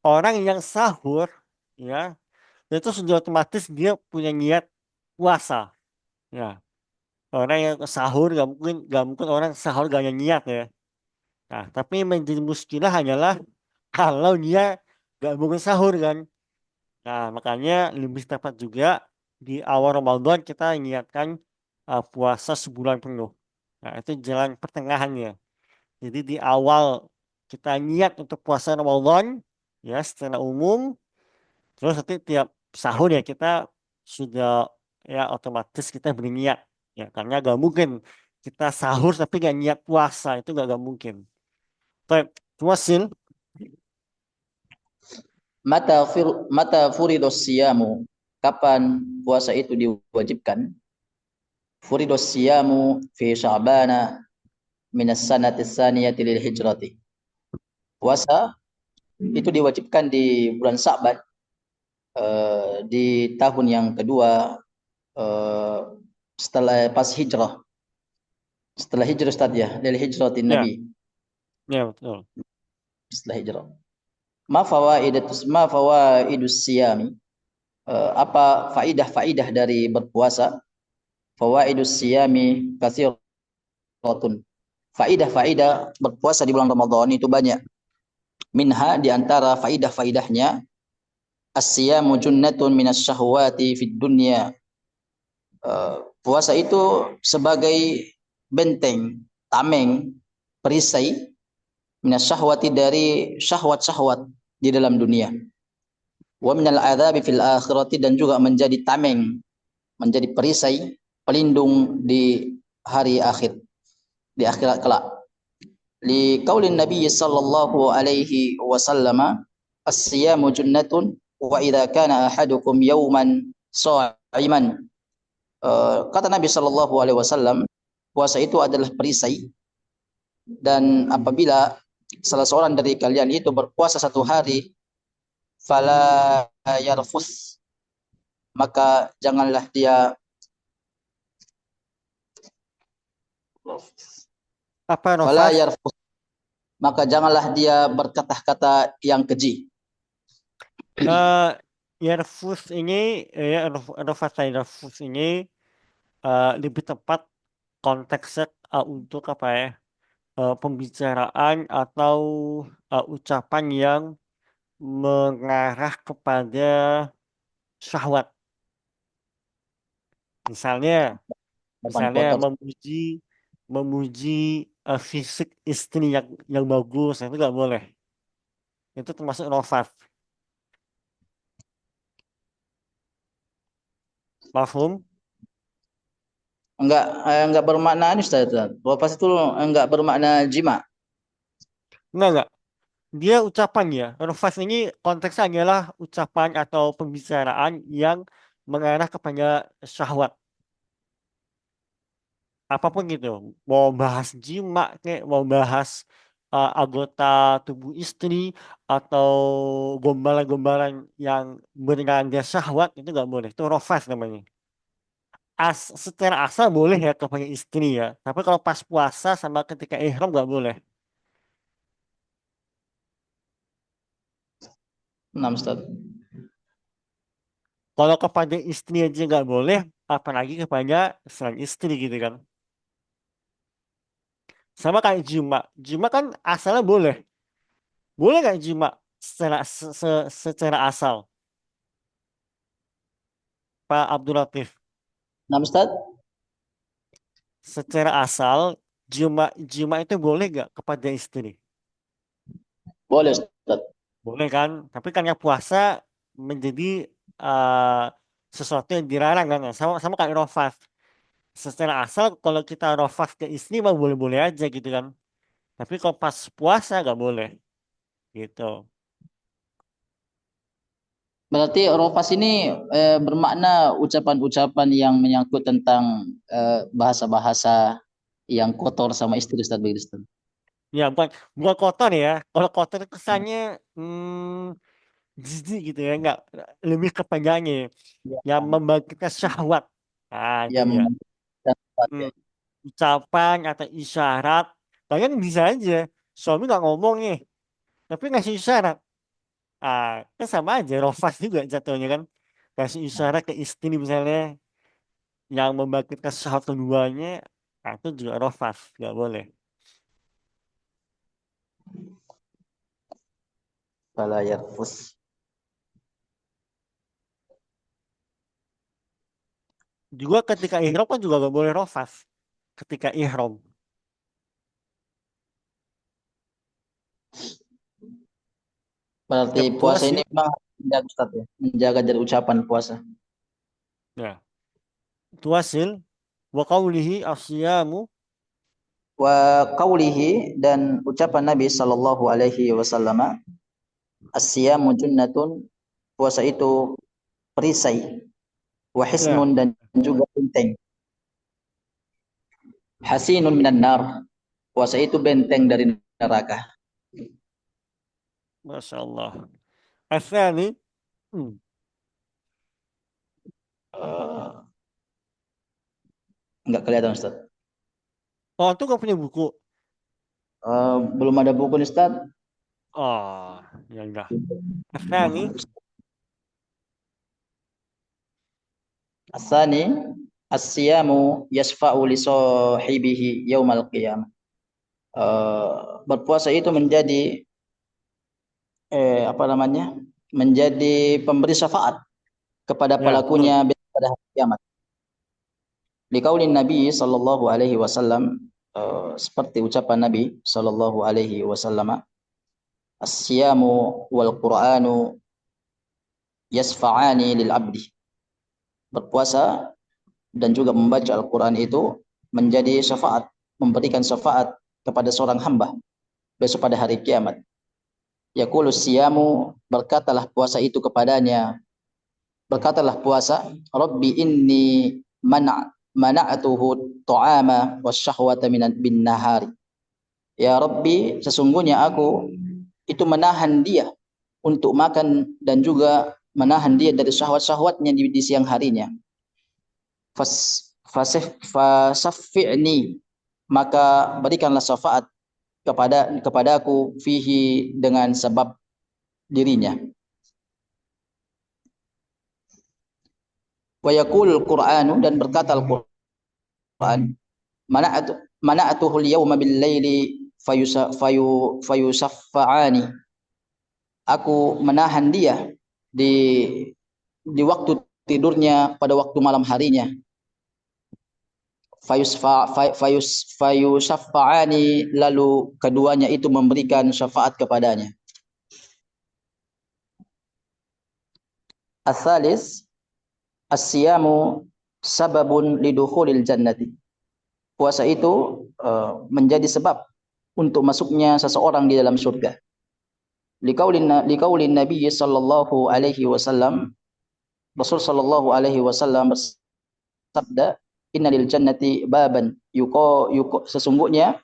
orang yang sahur ya itu sudah otomatis dia punya niat puasa. Ya, orang yang sahur gak mungkin orang sahur gak ada niat ya. Nah, tapi yang menjadi muskilah hanyalah kalau dia nggak bangun sahur kan. Nah, makanya lebih tepat juga di awal Ramadan kita niatkan puasa sebulan penuh. Nah, itu jalan pertengahannya. Jadi di awal kita niat untuk puasa Ramadan ya secara umum, terus nanti tiap sahur ya kita sudah ya otomatis kita berniat ya karena gak mungkin kita sahur tapi gak niat puasa itu gak mungkin. Baik, cuma sin Mata furidos siyamu, kapan puasa itu diwajibkan? Furidos siyamu fi Sya'bana minas sanati tsaniyati lil hijrati. Puasa itu diwajibkan di bulan Sa'ban, di tahun yang kedua, setelah pas hijrah. Setelah hijrah Ustaz ya, lil hijratin ya, Nabi. ya betul. Setelah hijrah. Ma fawaidus siyami? Apa faidah-faidah dari berpuasa? Fawaidus siyami katsiratun. Faidah-faidah berpuasa di bulan Ramadan itu banyak. Minha di antara faidah-faidahnya, as-siyamu junnatun minas syahwati fid dunya. Puasa itu sebagai benteng, tameng, perisai minas syahwati dari syahwat-syahwat di dalam dunia. Wa minal adzabi fil akhirati, dan juga menjadi tameng, menjadi perisai, pelindung di hari akhir, di akhirat kelak. Li qaulin Nabi sallallahu alaihi wasallam, as-siyamu junnatun wa idza kana ahadukum yawman sha'iman. Kata Nabi sallallahu alaihi wasallam, puasa itu adalah perisai, dan apabila salah seorang dari kalian itu berpuasa satu hari, fala yarfus, maka janganlah dia Apa fala Nofas? yarfus, maka janganlah dia berkata-kata yang keji. Eh Yarfus ini Nofas Yarfus ini lebih tepat konteksnya untuk apa ya? Pembicaraan atau ucapan yang mengarah kepada syahwat. Misalnya, Depan misalnya kotor. memuji memuji fisik istri yang bagus, itu nggak boleh. Itu termasuk rofat. Mafhum? Enggak bermakna ini Ustaz. Lepas itu enggak bermakna jima. Enggak. Dia ucapan ya. Rofat ini konteksnya adalah ucapan atau pembicaraan yang mengarah kepada syahwat. Apapun gitu, mau bahas jima kayak mau bahas anggota tubuh istri atau gombalan-gombalan yang bernada syahwat itu nggak boleh, itu rofas namanya. Secara asal boleh ya kepada istri ya, tapi kalau pas puasa sama ketika ihram nggak boleh. Nah, Ustaz. Kalau kepada istri aja nggak boleh, apalagi kepada selain istri gitu kan. Sama kayak jima, jima kan asalnya boleh, boleh nggak jima secara asal, Pak Abdul Latif? Nah, Ustaz. Secara asal jima jima itu boleh gak kepada istri? Boleh Ustaz. Boleh kan? Tapi karena puasa menjadi uh, sesuatu yang dilarang kan? Sama sama kayak rofas. Secara asal kalau kita rofas ke istri mah boleh-boleh aja gitu kan? Tapi kalau pas puasa gak boleh gitu. Berarti rofas ini bermakna ucapan-ucapan yang menyangkut tentang bahasa-bahasa yang kotor sama istri Ustaz begitu Ustaz. Ya bukan kotor ya. Kalau kotor itu kesannya jijik gitu ya. Nggak lebih kepadanya Ya, yang membangkitkan syahwat. Nah itu ya dia. memandang Hmm, ucapan atau isyarat kalian bisa aja suami nggak ngomong nih tapi ngasih isyarat ah kan sama aja rofas juga jatuhnya kan kasih isyarat ke istri misalnya yang membangkitkan syahwat keduanya nah, itu juga rofas nggak boleh. fala yarfus. Juga ketika ihram kan juga gak boleh rofas. Ketika ihram. Berarti Yang puasa tuasil. ini memang menjaga Ustaz ya, menjaga dari ucapan puasa. Ya. Tuasil. Wa qawlihi asyamu. Wa qawlihi, dan ucapan Nabi sallallahu alaihi wasallam, as-siyamu junnatun, puasa itu perisai, wa Ya. hisnun, dan juga benteng, hasinun minan nar, puasa itu benteng dari neraka. Masya Allah. Asani. Hmm. Enggak kelihatan Ustaz. Oh, itu gak punya buku. Belum ada buku nih Ustaz. Oh, ya udah. Asani. Asani, as-siyamu yasfa'u li sahibihi yaumal qiyamah. Berpuasa itu menjadi apa namanya? Menjadi pemberi syafaat kepada Ya, betul. pelakunya pada hari kiamat. Liqaulin Nabi sallallahu alaihi wasallam, seperti ucapan Nabi sallallahu alaihi wasallam, as-siyamu wal Qur'anu yasfa'ani lil abdi. Berpuasa dan juga membaca Al-Qur'an itu menjadi syafaat, memberikan syafaat kepada seorang hamba besok pada hari kiamat. Yaqulu siyamu, berkatalah puasa itu kepadanya, berkatalah puasa, Rabbi inni mana'atuhu ta'ama wasyahwata bin nahari. Ya Rabbi, sesungguhnya aku itu menahan dia untuk makan dan juga menahan dia dari syahwat-syahwatnya di siang harinya. Fasaffi'ni, maka berikanlah syafaat kepadaku fihi, dengan sebab dirinya. Wa yaqulul Qur'anu, dan berkata Al-Qur'an, mana'atuhul yawma bil laili fayusaffa'ani, aku menahan dia di waktu tidurnya pada waktu malam harinya. Fayusaffa'ani, lalu keduanya itu memberikan syafaat kepadanya. As-salis, as-siyamu sababun lidukhulil jannati. Puasa itu menjadi sebab untuk masuknya seseorang di dalam surga. Liqaulin Nabi sallallahu alaihi wasallam, Rasul sallallahu alaihi wasallam bersabda, innalil jannati baban sesungguhnya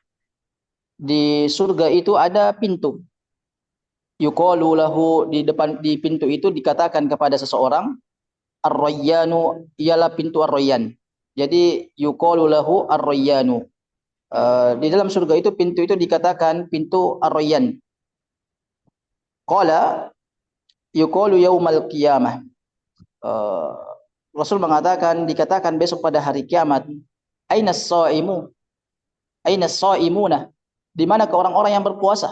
di surga itu ada pintu. Yuqalu lahu, di pintu itu dikatakan kepada seseorang, ar-rayyanu, ialah pintu ar-rayyan. Jadi yuqalu lahu ar-rayyanu. Di dalam surga itu pintu itu dikatakan pintu ar-rayyan. Qala yuqalu yaumal qiyamah. Rasul mengatakan, dikatakan besok pada hari kiamat, ainas shaimu, ainas shaimuna, di mana ke orang-orang yang berpuasa?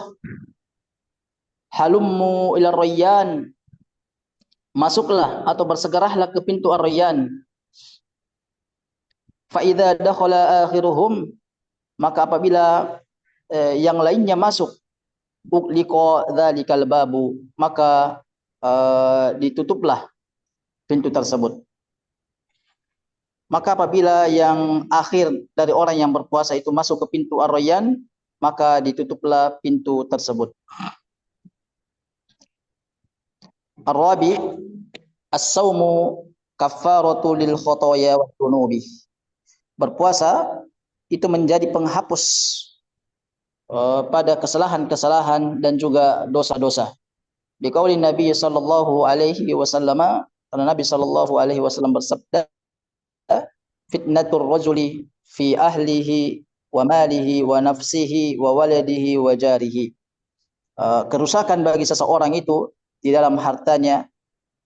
Halummu ila rayyan, masuklah atau bersegeralah ke pintu ar-rayyan. Fa idza dakhala akhiruhum, maka apabila yang lainnya masuk, ughliqa dzalikal babu, maka ditutuplah pintu tersebut. Maka apabila yang akhir dari orang yang berpuasa itu masuk ke pintu ar-rayyan, maka ditutuplah pintu tersebut. Ar-rabi, as-saumu kaffaratu lil khotoya wa dunubi. Berpuasa itu menjadi penghapus pada kesalahan-kesalahan dan juga dosa-dosa. Di qaulin Nabi sallallahu alaihi wasallam, karena Nabi sallallahu alaihi wasallam bersabda, fitnatur rajuli fi ahlihi wa malihi wa nafsihi wa waladihi wa jarihi. Kerusakan bagi seseorang itu di dalam hartanya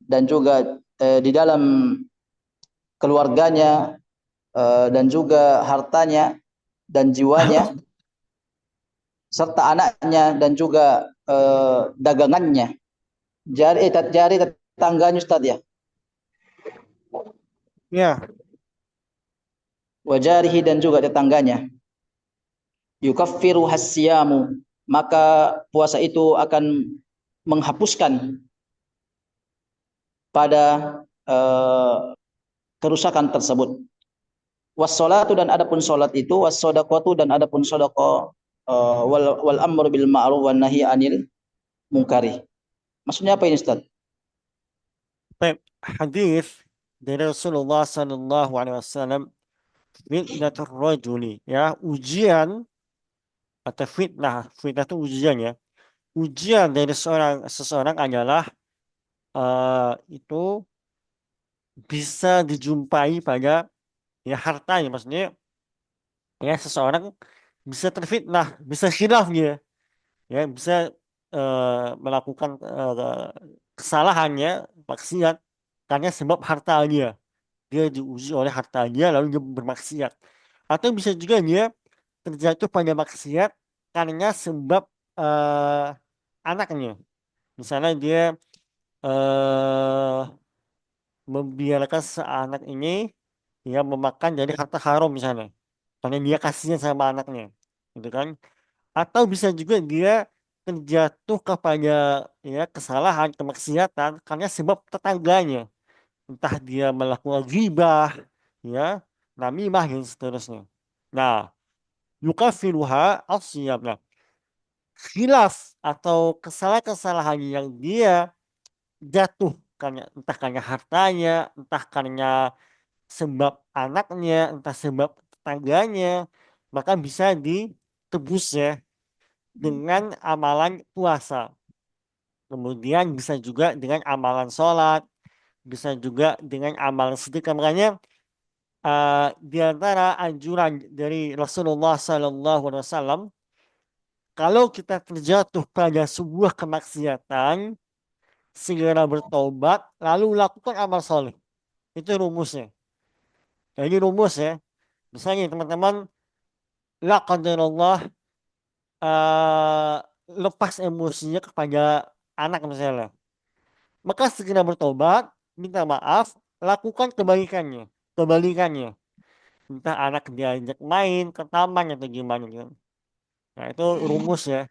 dan juga di dalam keluarganya, dan juga hartanya dan jiwanya serta anaknya dan juga dagangannya. jari tetangganya Ustaz ya. Ya, Wajarihi dan juga tetangganya. Yukaffiru hasyamu, maka puasa itu akan menghapuskan pada uh, kerusakan tersebut. Wassalatu dan adapun salat itu, wassadaqatu dan adapun sedekah, wal amru bil ma'ruf wan nahi anil munkari. Maksudnya apa ini Ustaz? baik. Hadis dari Rasulullah Sallallahu Alaihi Wasallam, fitnatur rajuli, ya, ujian atau fitnah itu ujian ya. Ujian dari seseorang adalah itu bisa dijumpai pada ya hartanya, maksudnya ya seseorang bisa terfitnah, bisa khilaf dia, ya bisa melakukan kesalahannya, maksiat karena sebab hartanya. Dia diuji oleh hartanya lalu dia bermaksiat. Atau bisa juga dia terjatuh pada maksiat karena sebab anaknya. Misalnya dia eh membiarkan seanak ini ya memakan dari harta haram misalnya. Karena dia kasihan sama anaknya. Gitu kan? Atau bisa juga dia terjatuh kepada ya kesalahan, kemaksiatan karena sebab tetangganya. Entah dia melakukan ghibah, ya, namimah dan seterusnya. Nah, yukafiruha al-siyam. Nah, khilaf atau kesalahan-kesalahan yang dia jatuh karena entah karena hartanya, entah karena sebab anaknya, entah sebab tetangganya, maka bisa ditebus ya dengan amalan puasa. Kemudian bisa juga dengan amalan sholat, bisa juga dengan amalan sedekah. Makanya di antara anjuran dari Rasulullah SAW, kalau kita terjatuh pada sebuah kemaksiatan, segera bertobat, lalu lakukan amal soleh. Itu rumusnya. Nah, ini rumus ya. Misalnya teman-teman, la qadarullah, eh, lepas emosinya kepada anak misalnya. Maka segera bertobat, minta maaf, lakukan kebaikannya. Kebalikannya. Entah anak diajak main ke taman atau gimana gitu. Nah, itu rumus ya.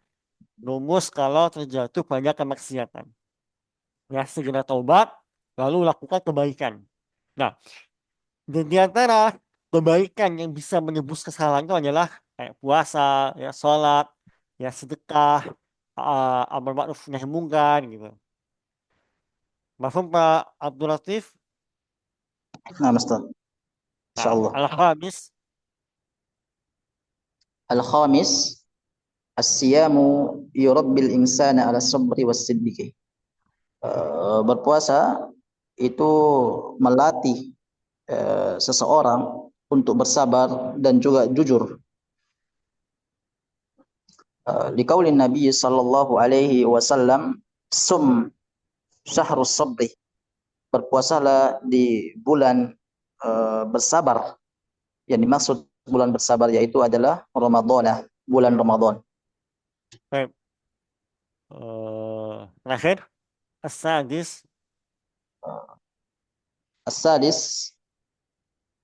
Rumus kalau terjatuh pada kemaksiatan. Ya, segera taubat, lalu lakukan kebaikan. Nah, dan di antara kebaikan yang bisa menebus kesalahan itu adalah kayak puasa, ya, sholat, ya, sedekah, amar ma'ruf nahi munkar gitu. Mafhum Pak Abdul Latif? Nah, Ustaz. Nah, Insyaallah. al-khamis, Al-khamis, as-siyamu yurabbil insana ala sabri was siddiqi. Berpuasa itu melatih seseorang untuk bersabar dan juga jujur. Liqaulin Nabi sallallahu alaihi wasallam, sum syahrus sabri. Berpuasalah di bulan bersabar. Yang dimaksud bulan bersabar yaitu adalah Ramadan, bulan Ramadan. baik. Terakhir, as-sadis, As-sadis,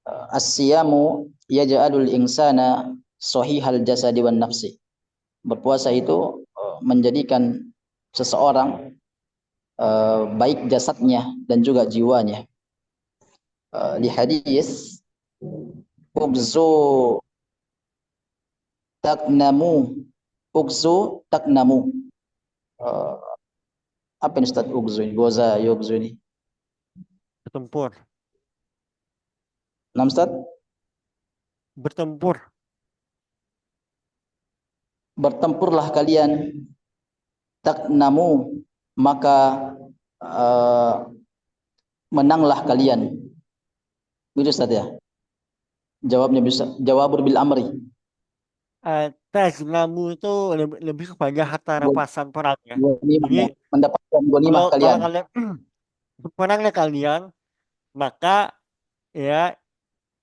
as-siyamu yaj'alul insana sahihal jasadi wan nafsi. Berpuasa itu menjadikan seseorang baik jasadnya dan juga jiwanya. Di hadis, ubzu taknamu, ubzu taknamu. Uh, Apa ini Ustaz ubzu ini? Goza yubzu ini. bertempur. Nah Ustaz, Bertempur. bertempurlah kalian, taknamu, maka menanglah kalian. Itu Ustaz ya. Jawabnya bisa jawabur bil amri. Taznamu itu lebih kepada harta rampasan perang ya. Jadi Ghanimah, mendapatkan ghanimah kalau kalian. kalian berperangnya kalian, maka ya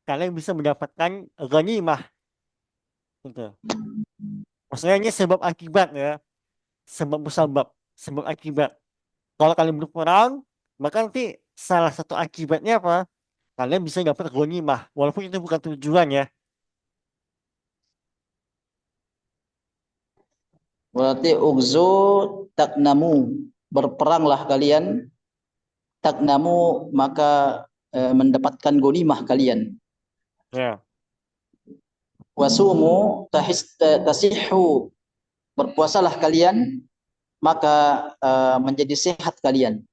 kalian bisa mendapatkan ghanimah gitu. Maksudnya ini sebab akibat ya, sebab musabab, sebab akibat. Kalau kalian berperang, maka nanti salah satu akibatnya apa? Kalian bisa dapat ghanimah, walaupun itu bukan tujuan ya. Berarti ugzu taknamu, berperanglah kalian, taknamu maka mendapatkan ghanimah kalian. Ya, Wasumu tasihhu, berpuasalah kalian maka menjadi sehat kalian.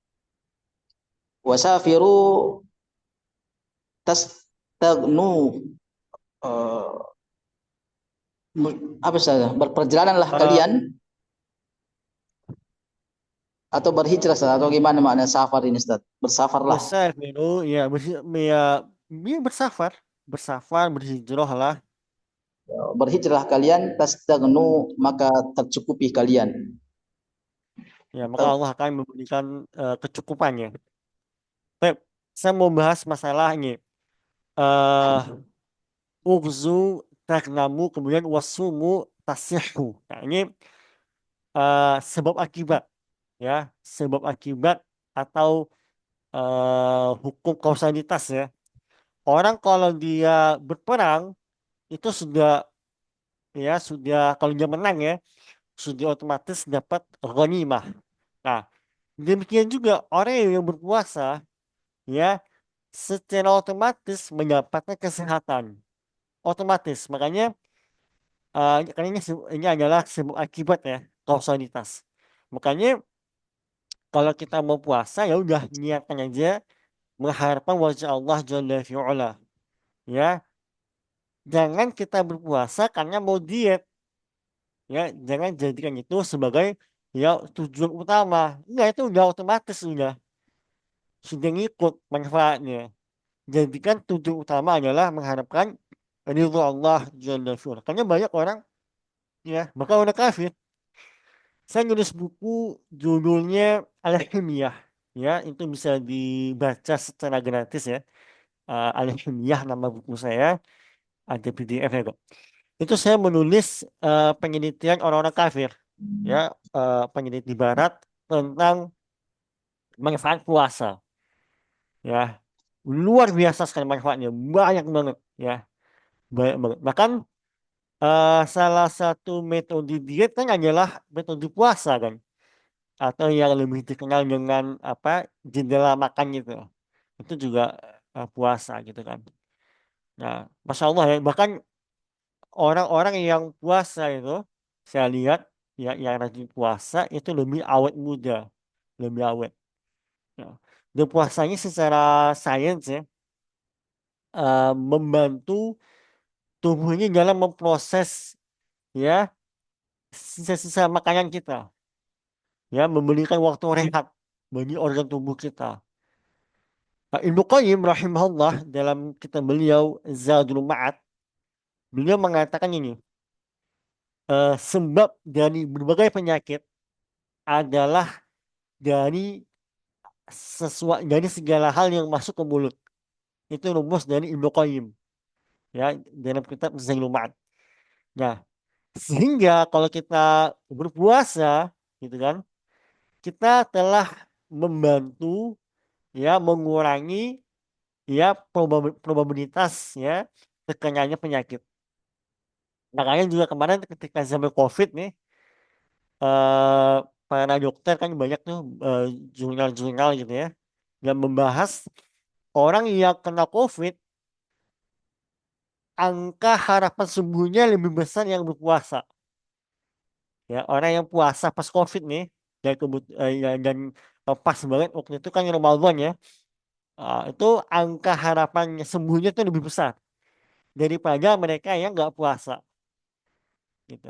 Wasafiru tastagnu, uh, apa saja, berperjalanlah eh, kalian atau berhijrah Ustaz, atau gimana makna safar ini Ustaz? Bersafarlah. besar itu ya, ya, ya bersafar, bersafar, berhijrah lah. Berhijrah kalian, tastagnu maka tercukupi kalian. Ya, maka Allah akan memberikan kecukupannya. Baik, saya mau bahas masalah ini. Eh, Ughzu tagnamu, kemudian wasumu tasihhu. Nah, ini sebab akibat ya, sebab akibat atau hukum kausalitas ya. Orang kalau dia berperang itu sudah, ya sudah, kalau dia menang ya sudah otomatis dapat ghanimah. Nah, demikian juga orang yang berpuasa ya secara otomatis mendapatkan kesehatan. Otomatis. Makanya karena ini adalah sebuah akibat ya, kausalitas. Makanya kalau kita mau puasa ya udah niatkan aja mengharapkan wajah Allah Jalla fi'ala. Ya, jangan kita berpuasa karena mau diet. Ya, jangan jadikan itu sebagai ya tujuan utama. Enggak, itu udah otomatis sudah ngikut manfaatnya. Jadikan tujuan utama adalah mengharapkan ridho Allah Jalla fi'ala. Karena banyak orang ya, bahkan orang kafir. Saya nulis buku judulnya Al-Himyah. Ya, itu bisa dibaca secara gratis ya. Al-Himyah nama buku saya. Ada PDF ya kok. Itu saya menulis penelitian orang-orang kafir. Ya, peneliti Barat tentang manfaat puasa. Ya, luar biasa sekali manfaatnya. Banyak banget. Ya, banyak banget. Bahkan salah satu metode diet kan adalah metode puasa kan. Atau yang lebih dikenal dengan apa, jendela makan gitu, itu juga puasa gitu kan. Nah, masya Allah ya, bahkan orang-orang yang puasa itu saya lihat ya, yang rajin puasa itu lebih awet muda, lebih awet. Nah, dan puasanya secara sains ya membantu tubuhnya dalam memproses ya sisa-sisa makanan kita, ya memberikan waktu rehat bagi organ tubuh kita. Nah, Ibnu Qayyim rahimahullah dalam kitab beliau Zadul Ma'ad, beliau mengatakan ini, sebab dari berbagai penyakit adalah dari dari segala hal yang masuk ke mulut. Itu rumus dari Ibnu Qayyim ya dalam kitab Zadul Ma'ad. Nah, sehingga kalau kita berpuasa gitu kan, kita telah membantu ya mengurangi ya probabilitas ya terkenanya penyakit. Makanya juga kemarin ketika zaman COVID nih, eh, para dokter kan banyak tuh eh, jurnal-jurnal gitu ya, yang membahas orang yang kena COVID, angka harapan sembuhnya lebih besar yang berpuasa. Ya, orang yang puasa pas COVID nih, dan pas banget waktu itu kan Ramadan ya, itu angka harapannya sembuhnya tuh lebih besar daripada mereka yang nggak puasa gitu.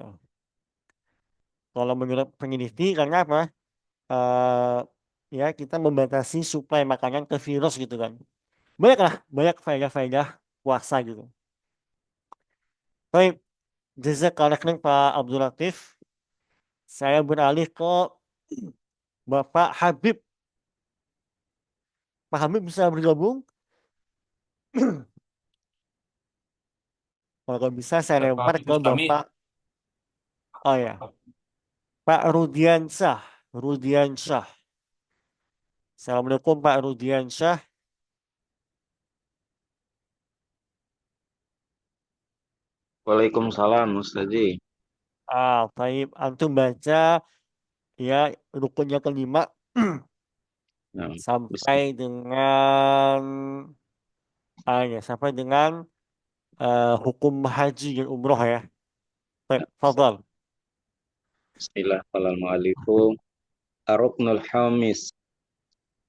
Kalau menurut peneliti karena apa? eh Ya kita membatasi suplai makanan ke virus gitu kan. Banyak lah, banyak faedah-faedah puasa gitu. Baik, jazakallah khairan Pak Abdul Latif. Saya beralih ke Bapak Habib. Pak Habib bisa bergabung? Kalau bisa saya lempar ke Kami Bapak, oh ya, Pak Rudiansyah. Rudiansyah. Assalamualaikum Pak Rudiansyah. Waalaikumsalam Ustazi. Baik. Antum baca ya rukun yang kelima Nah, sampai dengan sampai dengan hukum haji dan umroh ya. Baik, fadhal. Bismillahirrahmanirrahim. Ar-Ruknul Hamis.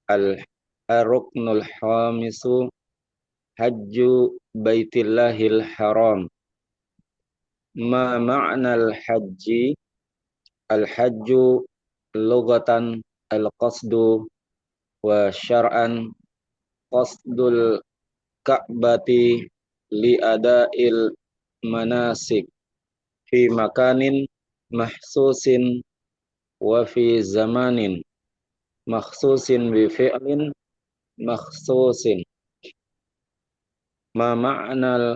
Ar-Ruknul Hamisu Hajju Baitillahil Haram. Ma ma'nal hajji? Al-hajju lughatan al-qasdu wa syar'an qasdul ka'bati li ada'il manasik fi makanin mahsusin wa fi zamanin makhsusin bi fi'lin makhsusin. Ma ma'nal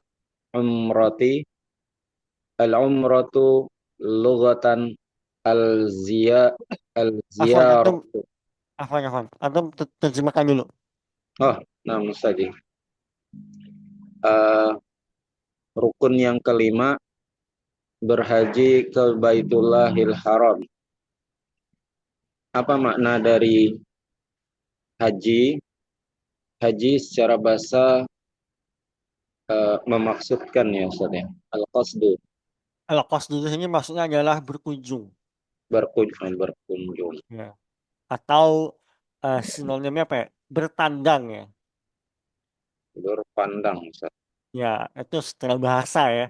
umrati? Al-umratu lughatan al-ziya Afwan, antum, al-ziyaratu. afwan. Antum terjemahkan dulu. Oh, nah Ustaz. Uh, Rukun yang kelima berhaji ke Baitullahil Haram. Apa makna dari haji? Haji secara bahasa memaksudkan ya Ustaz ya. Al-qasdu, Al-qasd di sini maksudnya adalah berkunjung. berkunjung. Ya. Atau sinonimnya apa ya? Bertandang ya. Berpandang Ustaz. Ya, itu setelah bahasa ya.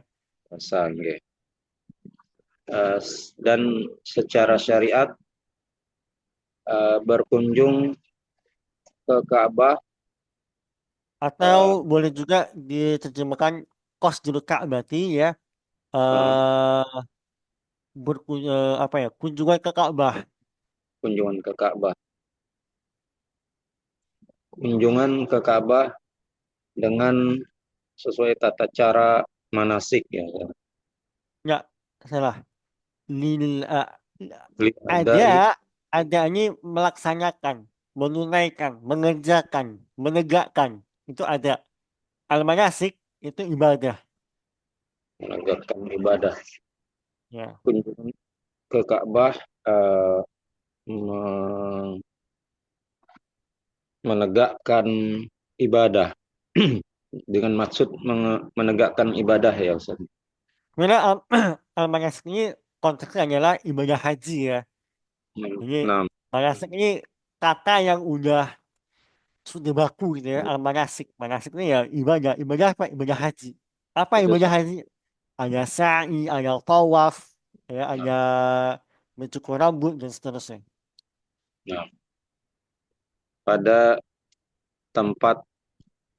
Bahasa nggih. Dan secara syariat berkunjung ke Ka'bah Atau boleh juga diterjemahkan qasdul Ka'bati ya. eh apa ya? Kunjungan ke Ka'bah. kunjungan ke Ka'bah. Kunjungan ke Ka'bah dengan sesuai tata cara manasik ya. Ya, salah. Lil, eh, Li ada adai ada ini melaksanakan, menunaikan, mengerjakan, menegakkan. Itu ada. Al-manasik itu ibadah. menegakkan ibadah. Ya. Kunjungan ke Ka'bah me- menegakkan ibadah dengan maksud menegakkan ibadah ya Ustaz. Karena al-manasik ini konteksnya adalah ibadah haji ya. Jadi Nah, manasik ini kata yang sudah baku gitu ya. Al-manasik. Manasik ini ya ibadah. Ibadah apa? Ibadah haji. Apa ibadah haji? Ada sa'i, ada tawaf, ya, ada mencukur rambut dan seterusnya. nah, pada tempat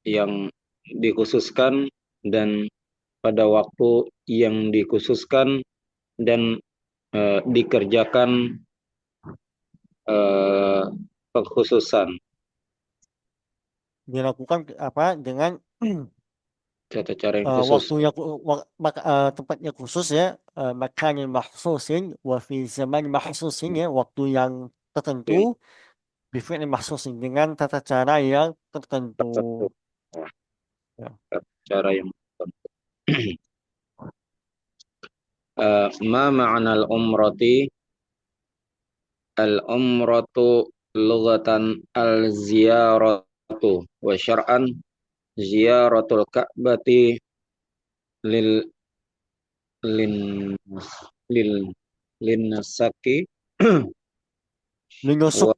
yang dikhususkan dan pada waktu yang dikhususkan dan dikerjakan eh, pengkhususan Dilakukan apa dengan tata cara yang khusus. waktunya tempatnya khusus ya, makanin mahsusin wa fi zaman mahsusin ya, waktu yang tertentu, bifi'lin mahsusin dengan tata cara yang tertentu. Tertentu. Ya. Cara yang tertentu. Ma ma'anal umrati? Al-umratu lughatan al-ziyaratu wa syar'an ziyaratul ka'bati lil lin lil lin nasaki wa Menusuk.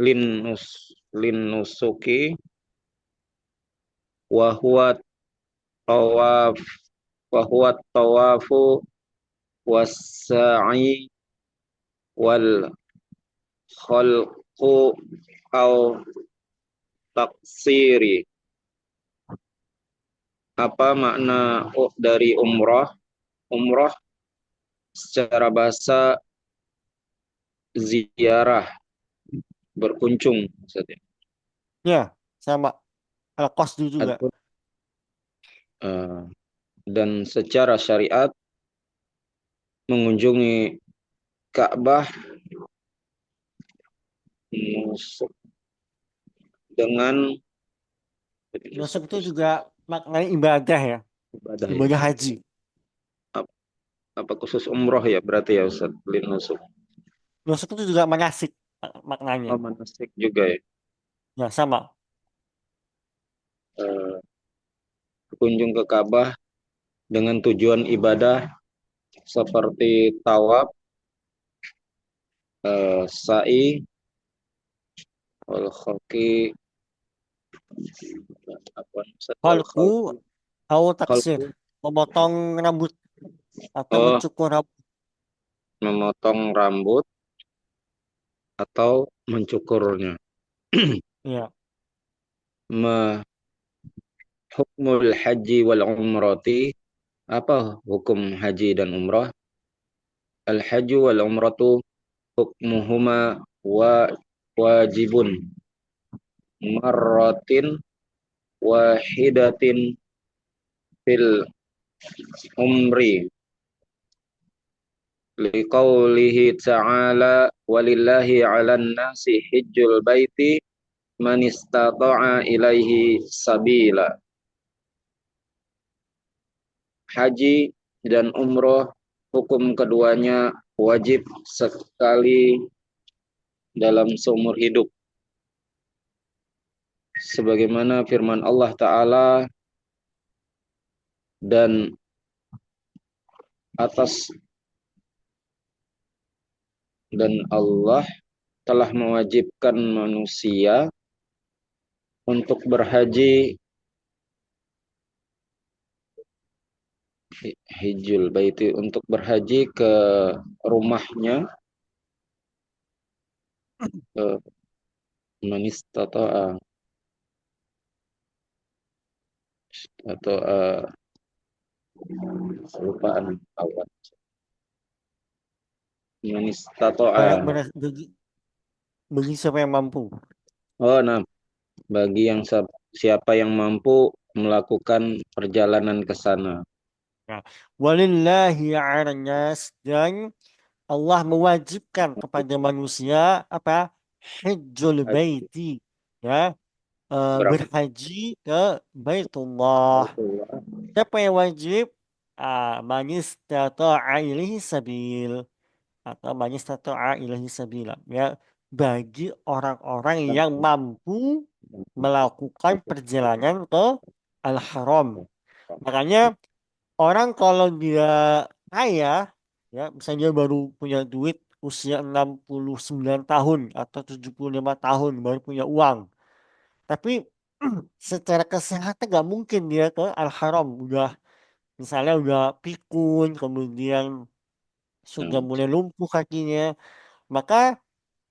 lin nus lin nusuki wa huwa tawaf wa huwa tawafu was-sa'i wal khalqu au taksiri. Apa makna dari umrah? Umrah secara bahasa ziarah, berkunjung maksudnya. Ya, sama al-qasdu juga. Adapun, dan secara syariat mengunjungi Ka'bah nusuk dengan Nusuk itu juga maknanya ibadah ya, ibadah ya. ibadah haji. Ap- Apa khusus umroh ya berarti ya Ustaz? Lin nusuk. Nusuk itu juga manasik maknanya. Oh, manasik juga ya. Ya sama. Eh, Berkunjung ke Ka'bah dengan tujuan ibadah seperti tawaf, sa'i, wal khalqi, apa Ustaz? Wal Halku khalqi, atau taksir, khalqu. memotong rambut atau Oh, mencukur rambut. memotong rambut atau mencukurnya. Ya. Ma hukmul haji wal umrati, apa hukum haji dan umrah? Al haju wal umratu hukmuhuma wa wajibun marratin wahidatin fil umri liqaulihi ta'ala walillahi 'alan nasi hijjul baiti man istata'a ilaihi sabila. Haji dan umroh hukum keduanya wajib sekali dalam seumur hidup. Sebagaimana firman Allah Ta'ala, dan atas dan Allah telah mewajibkan manusia untuk berhaji, hijul baiti, untuk berhaji ke rumahnya, ke manistata'a, atau lupaan awal, manistata'a. Bagi siapa yang mampu. Oh, nah, bagi yang siapa yang mampu melakukan perjalanan ke sana. Nah, walillahi 'alan nas, dan Allah mewajibkan kepada manusia apa? Hajjul Haji baiti, ya, berapa? berhaji ke Baitullah. Siapa yang wajib? Man istata'a ilaihi sabil, atau man istata'a ilaihi sabila, ya, bagi orang-orang yang mampu melakukan perjalanan ke Al-Haram. Makanya orang kalau dia kaya, ya, misalnya dia baru punya duit usia 69 tahun atau 75 tahun baru punya uang. Tapi secara kesehatan nggak mungkin dia ke Al-Haram. Udah misalnya udah pikun, kemudian sudah mulai lumpuh kakinya. Maka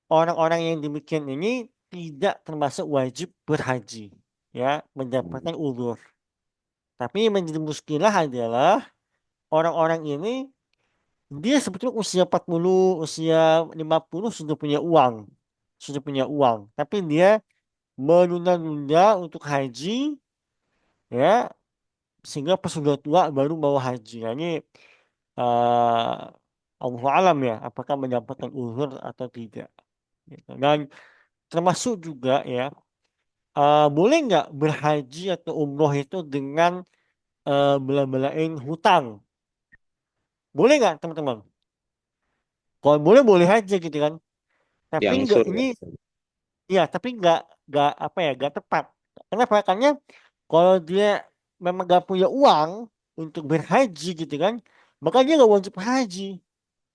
orang-orang yang demikian ini tidak termasuk wajib berhaji, ya, mendapatkan uzur. Tapi yang menjadi muskilah adalah orang-orang ini dia sebetulnya usia 40, usia 50 sudah punya uang. Sudah punya uang. Tapi dia menunda-nunda untuk haji, ya, sehingga pas sudah tua baru mau haji. Nah, ini eh Allah alam ya, apakah mendapatkan uzur atau tidak. Gitu. Dan termasuk juga ya, boleh nggak berhaji atau umroh itu dengan bela-belain hutang? Boleh nggak teman-teman? Kalau boleh boleh aja gitu kan. Tapi nggak Diangsur ini, ya. ya, tapi nggak apa ya, nggak tepat. Kenapa? Karena kalau dia memang nggak punya uang untuk berhaji gitu kan, maka dia nggak wajib haji.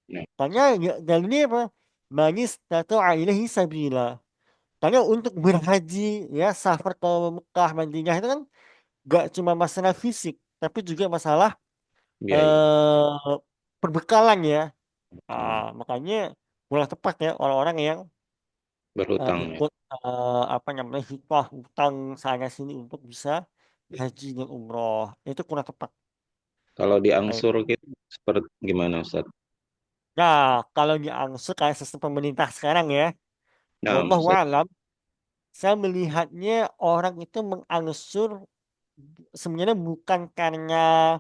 Nah, Karena dan ini apa? Manis atau ilaihi sabila. Karena untuk berhaji, ya, safar ke Mekah, Madinah itu kan gak cuma masalah fisik, tapi juga masalah biaya eh, perbekalan ya. Makanya kurang tepat ya orang-orang yang berhutang ya. ikut apa namanya hitoh utang sana sini untuk bisa haji dan umroh. Itu kurang tepat. Kalau Baik. diangsur gitu seperti gimana Ustaz? Nah, kalau diangsur kayak sistem pemerintah sekarang ya, Nah, wallahu Ustaz. alam, saya melihatnya orang itu mengangsur sebenarnya bukan karena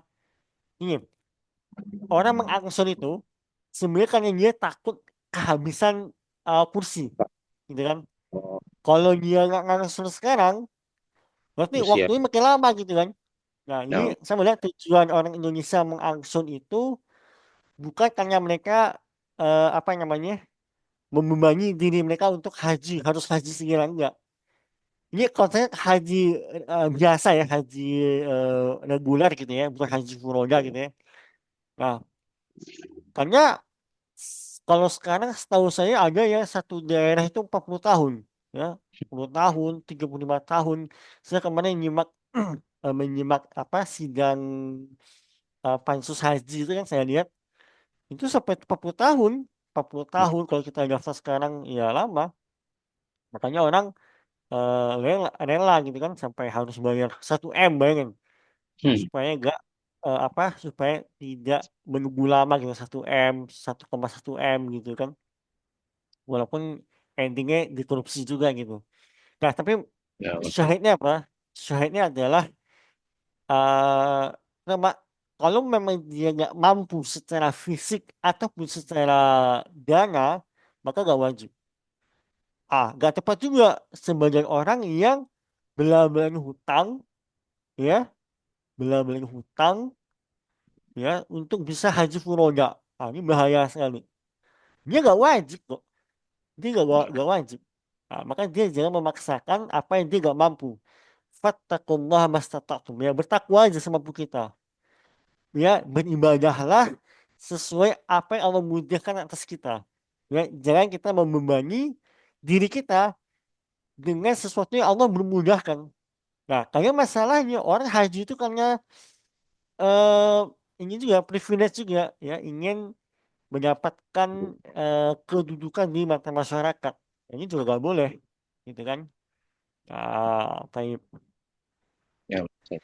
ini. Orang mengangsur itu sebenarnya karena dia takut kehabisan kursi, gitu kan? Kalau dia nggak ngangsul sekarang, berarti Usia. waktunya makin lama gitu kan. Nah, ini Nah, saya melihat tujuan orang Indonesia mengangsun itu bukan karena mereka apa namanya membebani diri mereka untuk haji, harus haji segera enggak. Ini konteksnya haji biasa ya, haji reguler gitu ya, bukan haji furoda gitu ya. Nah, karena kalau sekarang setahu saya ada ya satu daerah itu 40 tahun ya, 10 tahun, 35 tahun. Saya kemarin nyimak menyimak apa sidang pansus haji itu kan saya lihat itu sampai 40 tahun. 40 tahun kalau kita daftar sekarang ya lama. Makanya orang rela gitu kan sampai harus bayar 1 M bayangin hmm, supaya enggak apa supaya tidak menunggu lama gitu 1 M 1,1 M gitu kan walaupun endingnya dikorupsi juga gitu. Nah tapi ya betul. syahidnya apa? Syahidnya adalah eh nama kalau memang dia nggak mampu secara fisik ataupun secara dana maka nggak wajib. Nggak tepat juga sebagian orang yang benar-benar hutang ya benar-benar hutang ya untuk bisa haji furoda. Ini bahaya sekali. Dia nggak wajib kok. Dia nggak wajib. Maka dia jangan memaksakan apa yang dia nggak mampu. Fattakullah mastata'tum. Ya bertakwa aja semampu kita. Ya beribadahlah sesuai apa yang Allah mudahkan atas kita. Ya jangan kita membebani diri kita dengan sesuatu yang Allah belum mudahkan. Nah, karena masalahnya orang haji itu karena eh ini juga privilege juga ya ingin mendapatkan kedudukan di mata masyarakat. Ini juga gak boleh, gitu kan? Tapi Ya, betul.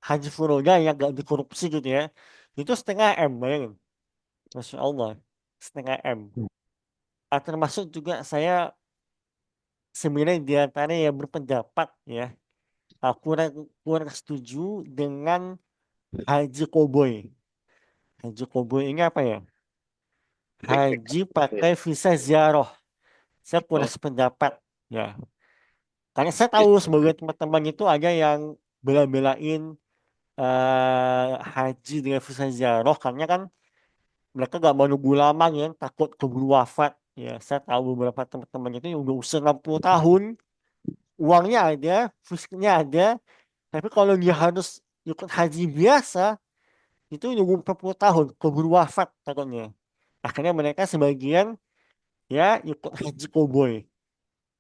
Haji Furoda yang gak dikorupsi gitu ya, itu 1,5 M, bayangin. Masya Allah, 1,5 M. Termasuk juga saya sebenarnya di antara yang berpendapat ya, kurang kurang setuju dengan haji koboi. Haji koboi ini apa ya? Haji pakai visa ziarah. Saya kurang Oh, sependapat. Ya, karena saya tahu bisa. sebagai teman-teman itu ada yang bela-belain haji dengan visa ziarah karena kan mereka gak mau nunggu lama ya, takut keburu wafat. Ya, saya tahu beberapa teman-teman itu yang udah usia 60 tahun, uangnya ada, fisiknya ada, tapi kalau dia harus ikut haji biasa, itu nunggu 40 tahun, keburu wafat takutnya. Akhirnya mereka sebagian ya ikut haji koboi,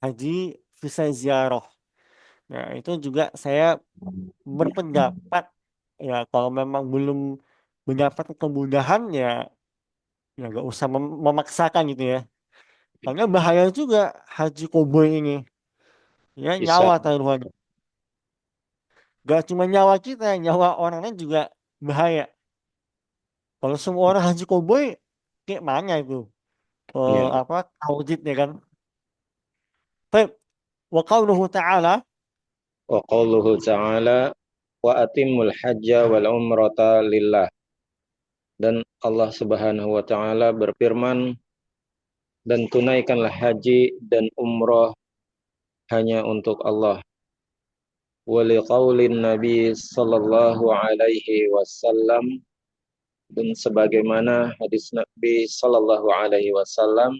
haji visa ziarah. Nah, itu juga saya berpendapat ya kalau memang belum mendapat kemudahan ya nggak usah memaksakan gitu ya. Karena bahaya juga haji koboi ini. Ya Bisa. nyawa taruhannya. Gak cuma nyawa kita, nyawa orang lain juga bahaya. Kalau semua orang haji koboi, kayak mana itu? Ya. Apa auditnya kan? Baik, wa qauluhu ta'ala Wa qauluhu ta'ala wa atimul hajja wal umrata lillah. Dan Allah Subhanahu wa taala berfirman, dan tunaikanlah haji dan umrah hanya untuk Allah. Wa liqaulin Nabi sallallahu alaihi wasallam, dan sebagaimana hadis Nabi sallallahu alaihi wasallam,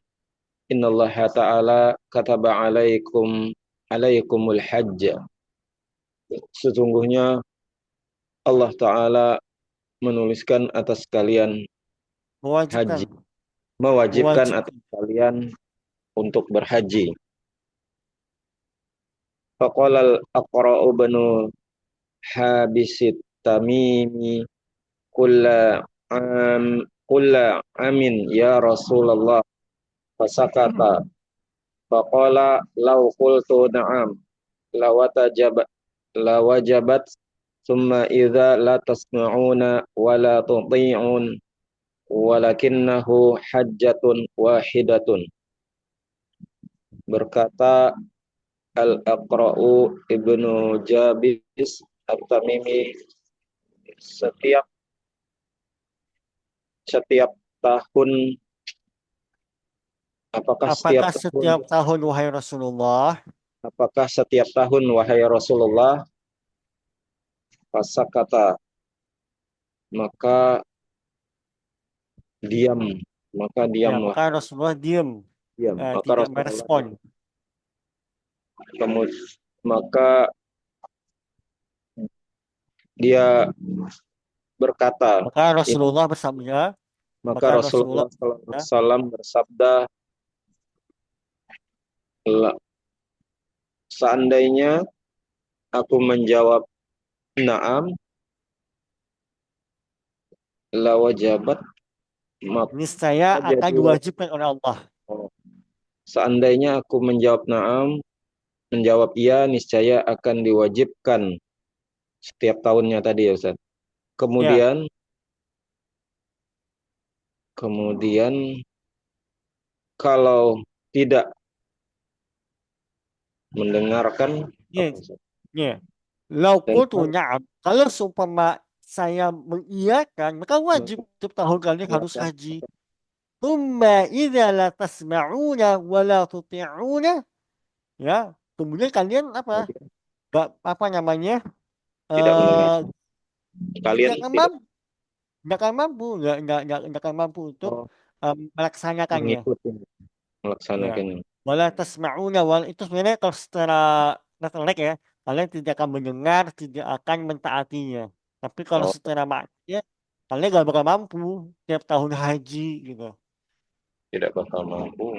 innallaha ta'ala kataba alaikumul hajj. Sesungguhnya Allah taala menuliskan atas kalian mewajibkan, haji, mewajibkan atas mewajibkan. kalian untuk berhaji. Faqala al-Aqra'u banu Habisit Tamimi kulla kulla amin ya Rasulullah, fasakata faqala law qultu na'am lawatajabat lawajabat thumma idza la tasma'una wa la tuti'un walakinnahu hajjatun wahidatun. Berkata Al-Aqra'u Ibnu Jabis At-Tamimi, setiap setiap tahun Apakah setiap Apakah tahun? setiap tahun wahai Rasulullah? Apakah setiap tahun wahai Rasulullah? Fasakata, maka diam, maka Ya, diamlah, maka Rasulullah diam, diam. Maka tidak Rasulullah merespon. diam. Kemudian, maka dia berkata, Maka ya, Rasulullah bersabda, maka maka Rasulullah Rasulullah bersabda, SAW bersabda, seandainya aku menjawab na'am, lawajabat, maka niscaya akan jadi diwajibkan oleh Allah. seandainya aku menjawab na'am, menjawab iya, niscaya akan diwajibkan setiap tahunnya tadi ya Ustaz. Ya, Kemudian, kemudian kalau tidak mendengarkan ya, apa Ustaz? ya. Lau Dan qultu na'am. Kalau seumpama saya mengiyakan, maka wajib setiap tahun kalian harus mengiyakan, haji. Thumma idza la tasma'una wa la tuti'una, ya. Kemudian kalian apa? kemudian Gak apa namanya? tidak mendengar, Eh kalian tidak akan tidak mampu, nggak akan mampu untuk oh, melaksanakannya. mengikuti, Ya. melaksanakannya. Wala tasma'una wal itu sebenarnya kalau secara letter ya, kalian tidak akan mendengar, tidak akan mentaatinya. Tapi kalau Oh, secara maknanya, kalian gak bakal mampu tiap tahun haji gitu. tidak bakal mampu.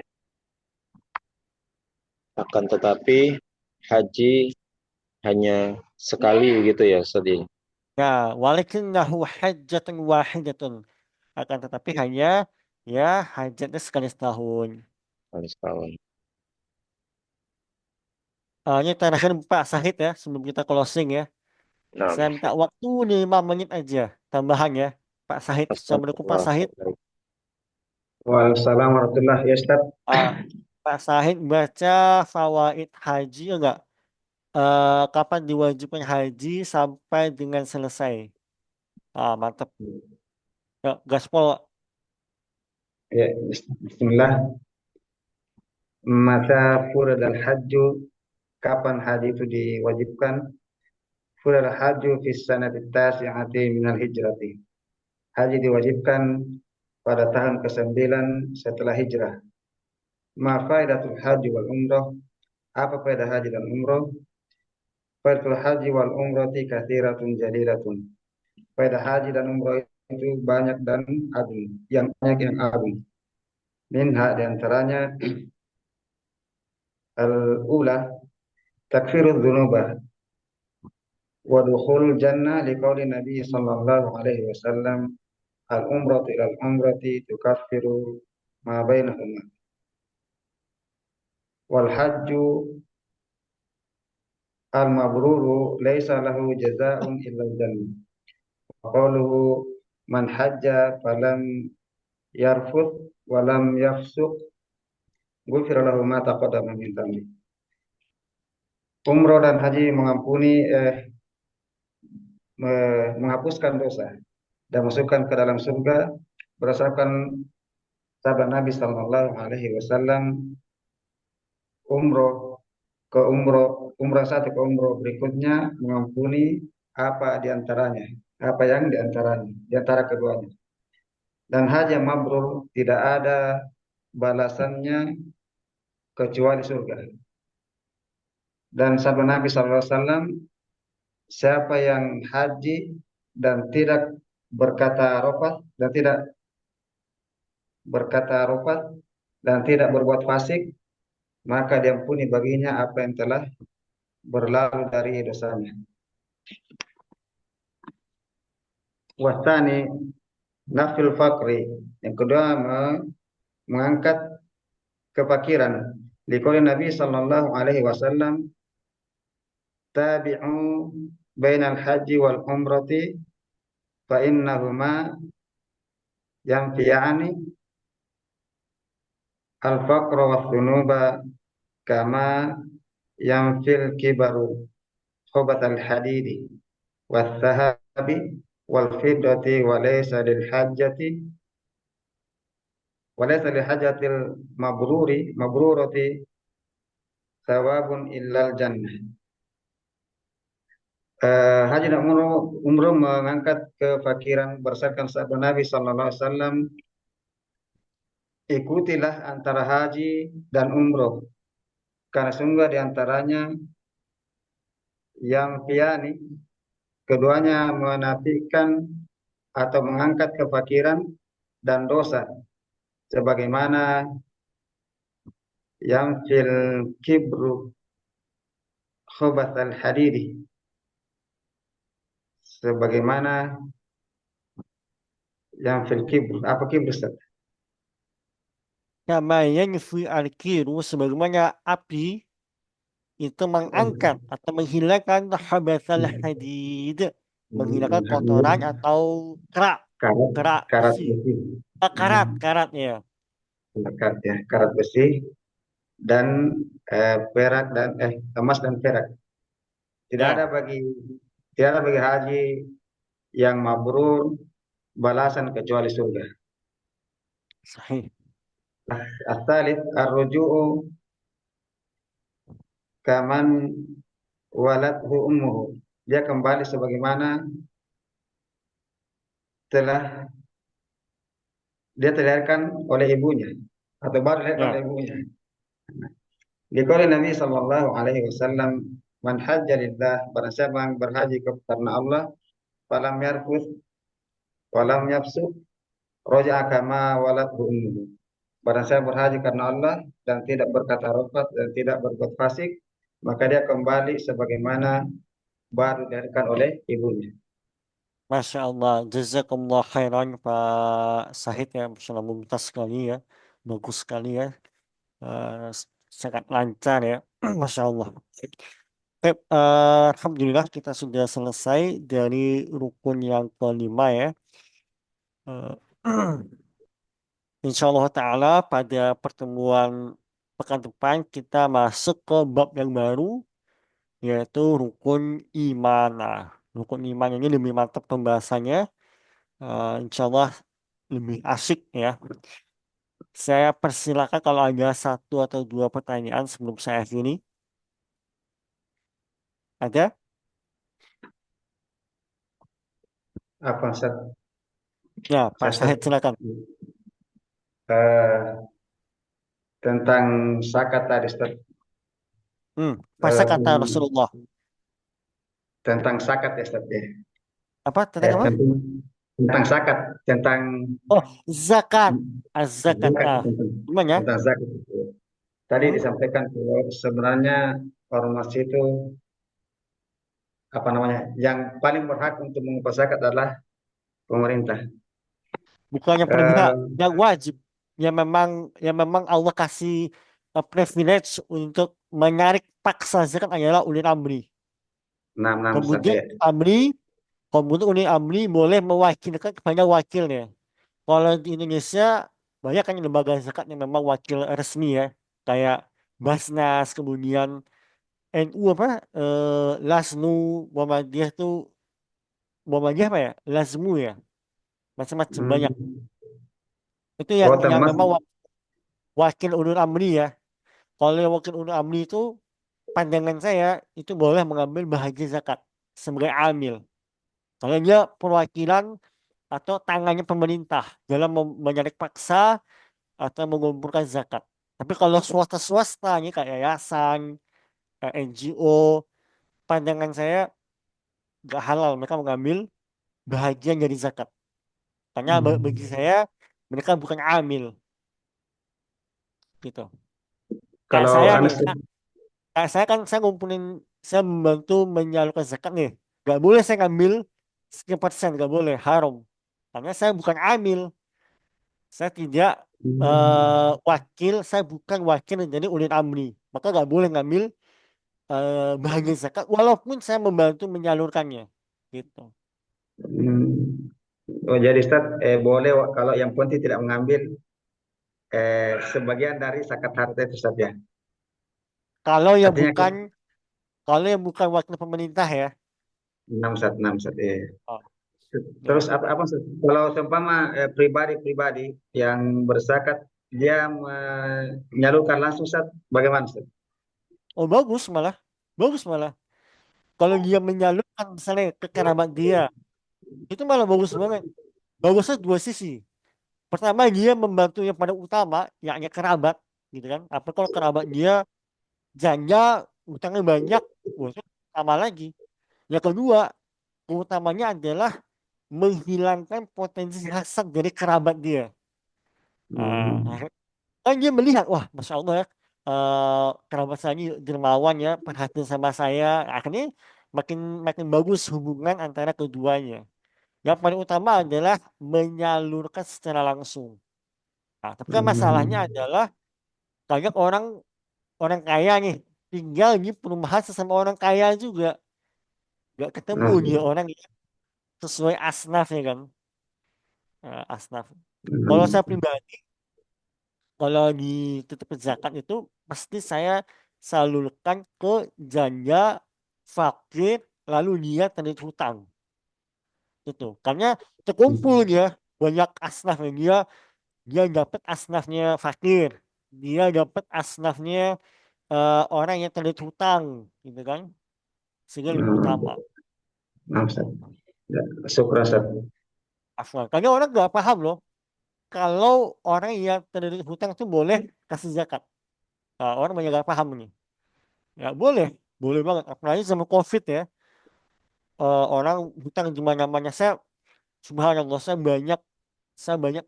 Akan tetapi haji hanya sekali gitu ya Ustaz ya? Ya, walakinnahu hajjatun wahidatun. Akan tetapi hanya ya hajatnya sekali setahun. Sekali setahun. Ini terakhir Pak Sahid ya, sebelum kita closing ya. Nah, Saya minta waktu 5 menit aja tambahan ya. Pak Sahid, Assalamualaikum Pak astagfirullah. Sahid. Waalaikumsalam warahmatullahi wabarakatuh. Ya Ustaz, Ah, Pak Sahid baca fawaid haji enggak? Kapan diwajibkan haji sampai dengan selesai? Mantap. Ya, gaspol. ya, Bismillah. Mata furadal hajju, kapan haji itu diwajibkan? Furadal hajju fi sanati tasi'ati minal hijrati. Haji diwajibkan pada tahun ke-9 setelah hijrah. Ma faidatul haji wal umrah? Apa faedah haji dan umrah? Faidatul haji wal umrati katsiratun jalilatun. Faedah haji dan umrah itu banyak dan agung, yang banyak yang agung. Minha di antaranya al-ula takfirudz dzunuba wa dukhulul jannah liqauli Nabi sallallahu alaihi wasallam al-umratu ila al-umrati tukaffiru ma bainahuma wal hajju al-mabruru laisa lahu jazaa'un illa al-jannah. Qauluhu man hajja falam yarfuth wa lam yafsuq ghufira lahu ma taqaddama min dhanbi. Umrah dan haji menghapuskan dosa dan masukkan ke dalam surga berdasarkan sabda Nabi Sallallahu Alaihi Wasallam. Umroh ke umroh satu ke umroh berikutnya mengampuni apa diantaranya, apa yang diantaranya, diantara keduanya. Dan haji yang mabrur tidak ada balasannya kecuali surga. Dan sabda Nabi Sallallahu Alaihi Wasallam, siapa yang haji dan tidak berkata rofat dan tidak berkata rofat dan tidak berbuat fasik, maka diampuni baginya apa yang telah berlalu dari dosanya. Wasani nafil fakri, yang kedua mengangkat kefakiran. Liqauli Nabi sallallahu alaihi wasallam, tabi'u bainal haji wal umrati fa innahuma yanfi'ani al faqra wa dhunuba kama yanfil kibaru khubat al hadidi wa thahabi wal fiddati wa laysa lil hajjati walaysa li hajatil mabrurati thawabun illal jannah. Haji dan umroh mengangkat kefakiran berdasarkan sabda Nabi Sallallahu Alaihi Wasallam, ikutilah antara haji dan umroh, karena sungguh di antaranya yang piani, keduanya menafikan atau mengangkat kefakiran dan dosa, sebagaimana yang fil kibru khobath al hadidi, sebagaimana yang fil kibru, apa kibru Ustaz? Kama yanfi al-kiru, sebagaimana api itu mengangkat atau menghilangkan khabathal hadid, menghilangkan kotoran atau kerak, Karat, kerak karat besi, besi. karatnya. Karat ya, karat besi dan perak dan emas dan perak. Tidak ada Ya, bagi tidak ada bagi haji yang mabrur balasan kecuali surga. sahih. As-salis ar-ruju'u kaman waladhu ummuhu. Dia kembali sebagaimana telah dia dilahirkan oleh ibunya atau baru dilahirkan oleh Ya, ibunya. Dikali Nabi sallallahu alaihi wasallam, man hajja lillah, barang siapa yang berhaji karena Allah, falam yarfuth walam yafsuq, raja'a kama waladhu ummuhu. Barang siapa berhaji karena Allah dan tidak berkata rafat dan tidak berbuat fasik, maka dia kembali sebagaimana baru dilahirkan oleh ibunya. Masya Allah, jazakumullah khairan Pak Sahid ya, Masya Allah, mumtaz sekali ya, bagus sekali ya. Sangat lancar ya, Masya Allah. Baik, Alhamdulillah kita sudah selesai dari rukun yang kelima ya. Eh, Insya Allah Ta'ala pada pertemuan pekan depan kita masuk ke bab yang baru, yaitu rukun iman. Nah, rukun iman ini lebih mantap pembahasannya. Insya Allah lebih asik ya. Saya persilakan kalau ada satu atau dua pertanyaan sebelum saya akhiri. Ada? Apa Ustaz? Ya, Pak Saya Ustaz, Syahid silakan. eh, tentang zakat tadi Ustaz. Masa Eh, kata Rasulullah. tentang zakat ya Ustaz ya. Apa? Tentang apa? Tentang zakat, tentang Oh, zakat. Az-zakat. zakat, Nah, gimana? tentang zakat. Tadi Hmm? disampaikan bahwa sebenarnya ormas itu apa namanya, yang paling berhak untuk mengupas zakat adalah pemerintah. Bukannya berhak, Eh, yang wajib. Yang memang Allah kasih privilege untuk menarik paksa zakat adalah ulil amri. enam enam Ustaz Kemudian ya. ulil amri boleh mewakilkan kepada wakilnya. Kalau di Indonesia banyak kan lembaga zakat yang memang wakil resmi ya, kayak Basnas, kemudian NU apa, Lasnu, Muhammadiyah tuh, Muhammadiyah apa ya, Lazmu ya, macam-macam banyak. Hmm. Itu yang Oh yang termasuk. memang wakil ulul amri ya. Kalau yang wakil ulul amri itu pandangan saya itu boleh mengambil bahagian zakat sebagai amil. Kalau dia perwakilan atau tangannya pemerintah dalam menarik paksa atau mengumpulkan zakat. Tapi kalau swasta-swasta ini kayak yayasan, NGO, pandangan saya nggak halal mereka mengambil bahagian dari zakat. Karena bagi saya mereka bukan amil gitu. Kayak Kalau saya nih, Anas, kayak saya kan saya ngumpulin, saya membantu menyalurkan zakat nih. Nggak boleh saya ngambil sekian persen, nggak boleh, haram. Karena saya bukan amil, saya tidak saya bukan wakil dari ulil amri. Maka nggak boleh ngambil bahagian zakat walaupun saya membantu menyalurkannya gitu. oh jadi Ustaz boleh kalau yang penting tidak mengambil sebagian dari zakat harta itu Ustaz ya. Kalau yang Artinya bukan kalau yang bukan wakil pemerintah ya. enam Ustaz, enam Ustaz. Oh. Terus Ya. apa Ustaz? Kalau seumpama pribadi-pribadi yang berzakat dia menyalurkan langsung Ustaz, bagaimana Ustaz? Oh bagus malah. Kalau dia menyalurkan misalnya ke kerabat dia, itu malah bagus banget. Bagusnya dua sisi. Pertama dia membantu yang pada utama, yakni kerabat, gitu kan. Apa kalau kerabat dia janda, utangnya banyak, wah, itu utama lagi. Yang kedua, keutamanya adalah menghilangkan potensi hasad dari kerabat dia. Hmm. Kan dia melihat, wah, masya Allah ya, kerabat saya ini dermawan ya, perhatian sama saya. Akhirnya makin makin bagus hubungan antara keduanya. Yang paling utama adalah menyalurkan secara langsung. Nah, tapi kan masalahnya Hmm. adalah banyak orang orang kaya nih tinggal di perumahan sesama orang kaya juga, gak ketemu Nah, dia orang yang sesuai asnafnya kan. Asnaf. Kalau hmm. saya pribadi, kalau di tutup zakat itu pasti saya salurkan ke janda, fakir, lalu dia terdiri hutang. Itu karena terkumpul dia banyak asnafnya, dia dapat asnafnya fakir, dia dapat asnafnya orang yang terlilit hutang, gitu kan, sehingga lebih utama. Nah, Ustaz. Ya, syukur Ustaz. Afwan. Karena orang nggak paham loh, kalau orang yang terlilit hutang itu boleh kasih zakat. Nah, orang banyak nggak paham nih. Ya boleh, boleh banget. Apalagi sama COVID ya, orang hutang di mana-mana. Subhanallah, saya banyak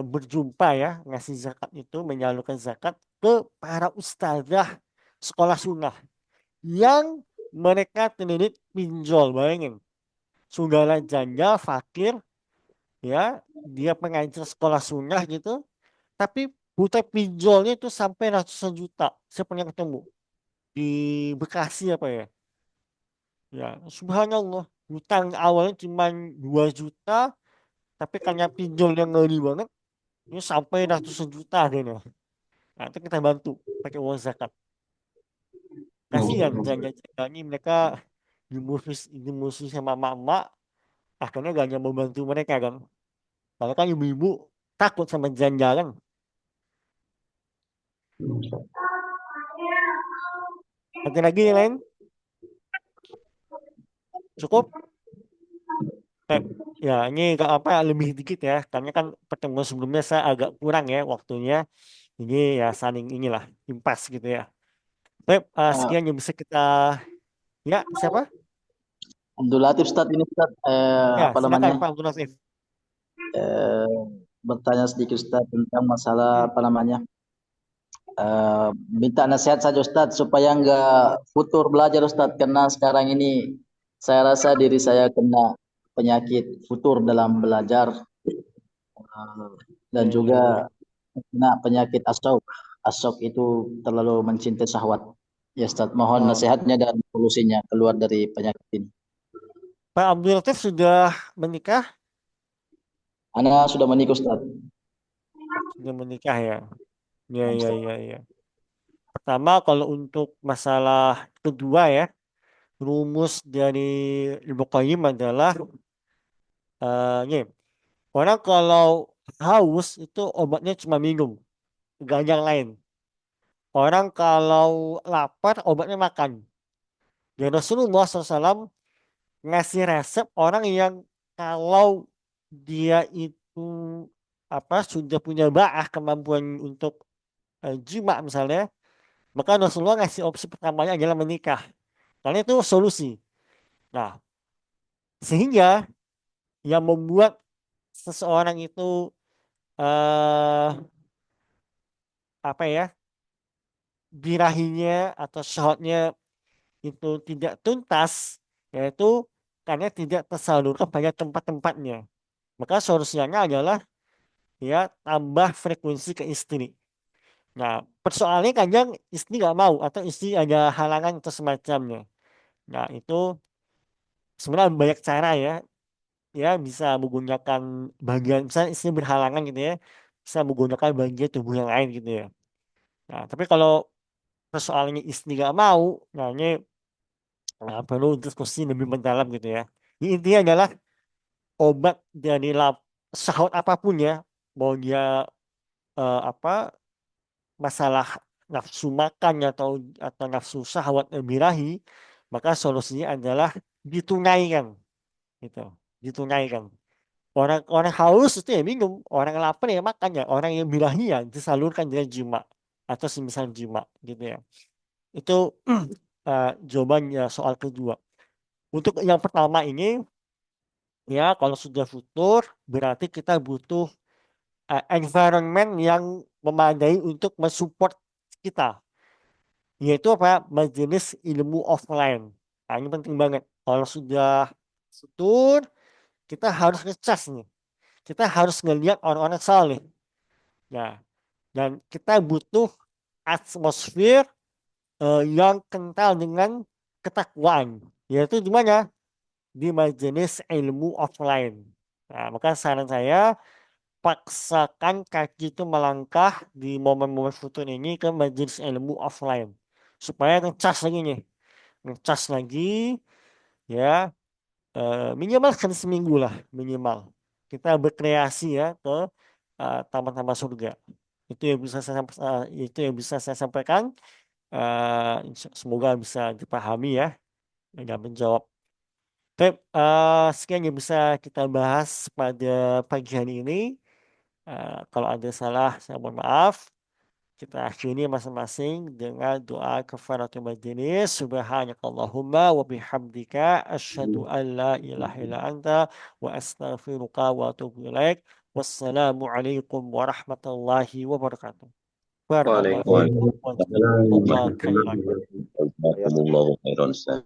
berjumpa ya ngasih zakat itu, menyalurkan zakat ke para ustazah sekolah sunnah yang mereka terlilit pinjol. Bayangin, saudara janda fakir ya, dia pengajar sekolah sunnah gitu, tapi buta pinjolnya itu sampai ratusan juta. Saya pernah ketemu di Bekasi apa ya, ya subhanallah, hutang awalnya cuma 2 juta, tapi karena pinjol yang ngeri banget ini sampai ratusan juta deh. Nah, itu kita bantu pakai uang zakat. Nah, Kasihan Ustaz. janda-janda ini, mereka dimusuh sama emak-emak, akhirnya gak mau bantu mereka kan. Karena kan ibu-ibu takut sama janda kan. Ada lagi yang lain? Cukup? Eh, ya ini gak apa, lebih dikit ya. Karena kan pertemuan sebelumnya saya agak kurang ya waktunya. Ini ya saling inilah, impas gitu ya. Baik, Ah, sekian yang bisa kita... Ya, siapa? Abdul Latif Ustaz ini Ustaz, Ya, apa silakan namanya? Pak Abdul Latif. Eh, bertanya sedikit Ustaz tentang masalah Hmm. apa namanya? Minta nasihat saja Ustaz supaya enggak futur belajar Ustaz, karena sekarang ini saya rasa diri saya kena penyakit futur dalam belajar, dan Ya, ya, juga ya. kena penyakit asok. Asok itu terlalu mencintai syahwat. Ya Ustaz, mohon Oh. nasihatnya dan solusinya keluar dari penyakit ini. Pak Abdul Latif sudah menikah? Ana sudah menikah Ustaz. Sudah menikah ya. Ya, ya, ya, ya. Pertama, kalau untuk masalah kedua ya, rumus dari Ibnu Qayyim adalah ini, orang kalau haus itu obatnya cuma minum, gak ada yang lain. Orang kalau lapar obatnya makan. Dan Rasulullah SAW ngasih resep orang yang kalau dia itu apa sudah punya ba'ah, kemampuan untuk jima misalnya, maka Rasulullah ngasih opsi pertamanya adalah menikah. Karena itu solusi. Nah, sehingga yang membuat seseorang itu eh apa ya, birahinya atau syahwatnya itu tidak tuntas, yaitu karena tidak tersalurkan pada tempat-tempatnya. Maka solusinya adalah ya tambah frekuensi ke istri. Nah, persoalannya kadang istri nggak mau atau istri ada halangan atau semacamnya. Nah, itu sebenarnya banyak cara ya. Ya bisa menggunakan bagian, misalnya istri berhalangan gitu ya, bisa menggunakan bagian tubuh yang lain gitu ya. Nah, tapi kalau persoalannya istri nggak mau, nah ini perlu diskusi lebih mendalam gitu ya. Ini intinya adalah obat dari syahwat apapun ya, mau dia apa masalah nafsu makan atau nafsu syahwat birahi, maka solusinya adalah ditunaikan, gitu, ditunaikan. Orang haus itu ya minum, orang lapar ya makan ya, orang yang birahi ya disalurkan dengan jima atau semisal jima, gitu ya. Itu jawabannya soal kedua. Untuk yang pertama ini, ya kalau sudah futur berarti kita butuh environment yang memadai untuk mensupport kita, yaitu apa? Majelis ilmu offline. Nah, ini penting banget. Kalau sudah futur, kita harus ngecas nih. Kita harus ngelihat orang-orang saleh. Nah, dan kita butuh atmosfer yang kental dengan ketakwaan, yaitu di mana? Di majelis ilmu offline. Nah, maka saran saya, paksakan kaki itu melangkah di momen-momen futur ini ke majelis ilmu offline. Supaya ngecas lagi nih. Ngecas lagi, ya, minimal kan seminggu lah, minimal. Kita berkreasi ya ke taman-taman surga. Itu yang bisa saya sampaikan. Semoga bisa dipahami ya dan menjawab. Baik, sekian yang bisa kita bahas pada pagi hari ini. Kalau ada salah, saya mohon maaf. Kita akhiri masing-masing dengan doa kafaratul majelis. Subhanakallahumma wa bihamdika asyhadu an la ilaha illa anta wa astaghfiruka wa atubu ilaik. Wassalamualaikum warahmatullahi wabarakatuh. Barakallahu fiikum wa Waalaikumsalam jazakumullah khairan. warahmatullahi wabarakatuh. Jazakumullahu khairan Ustaz.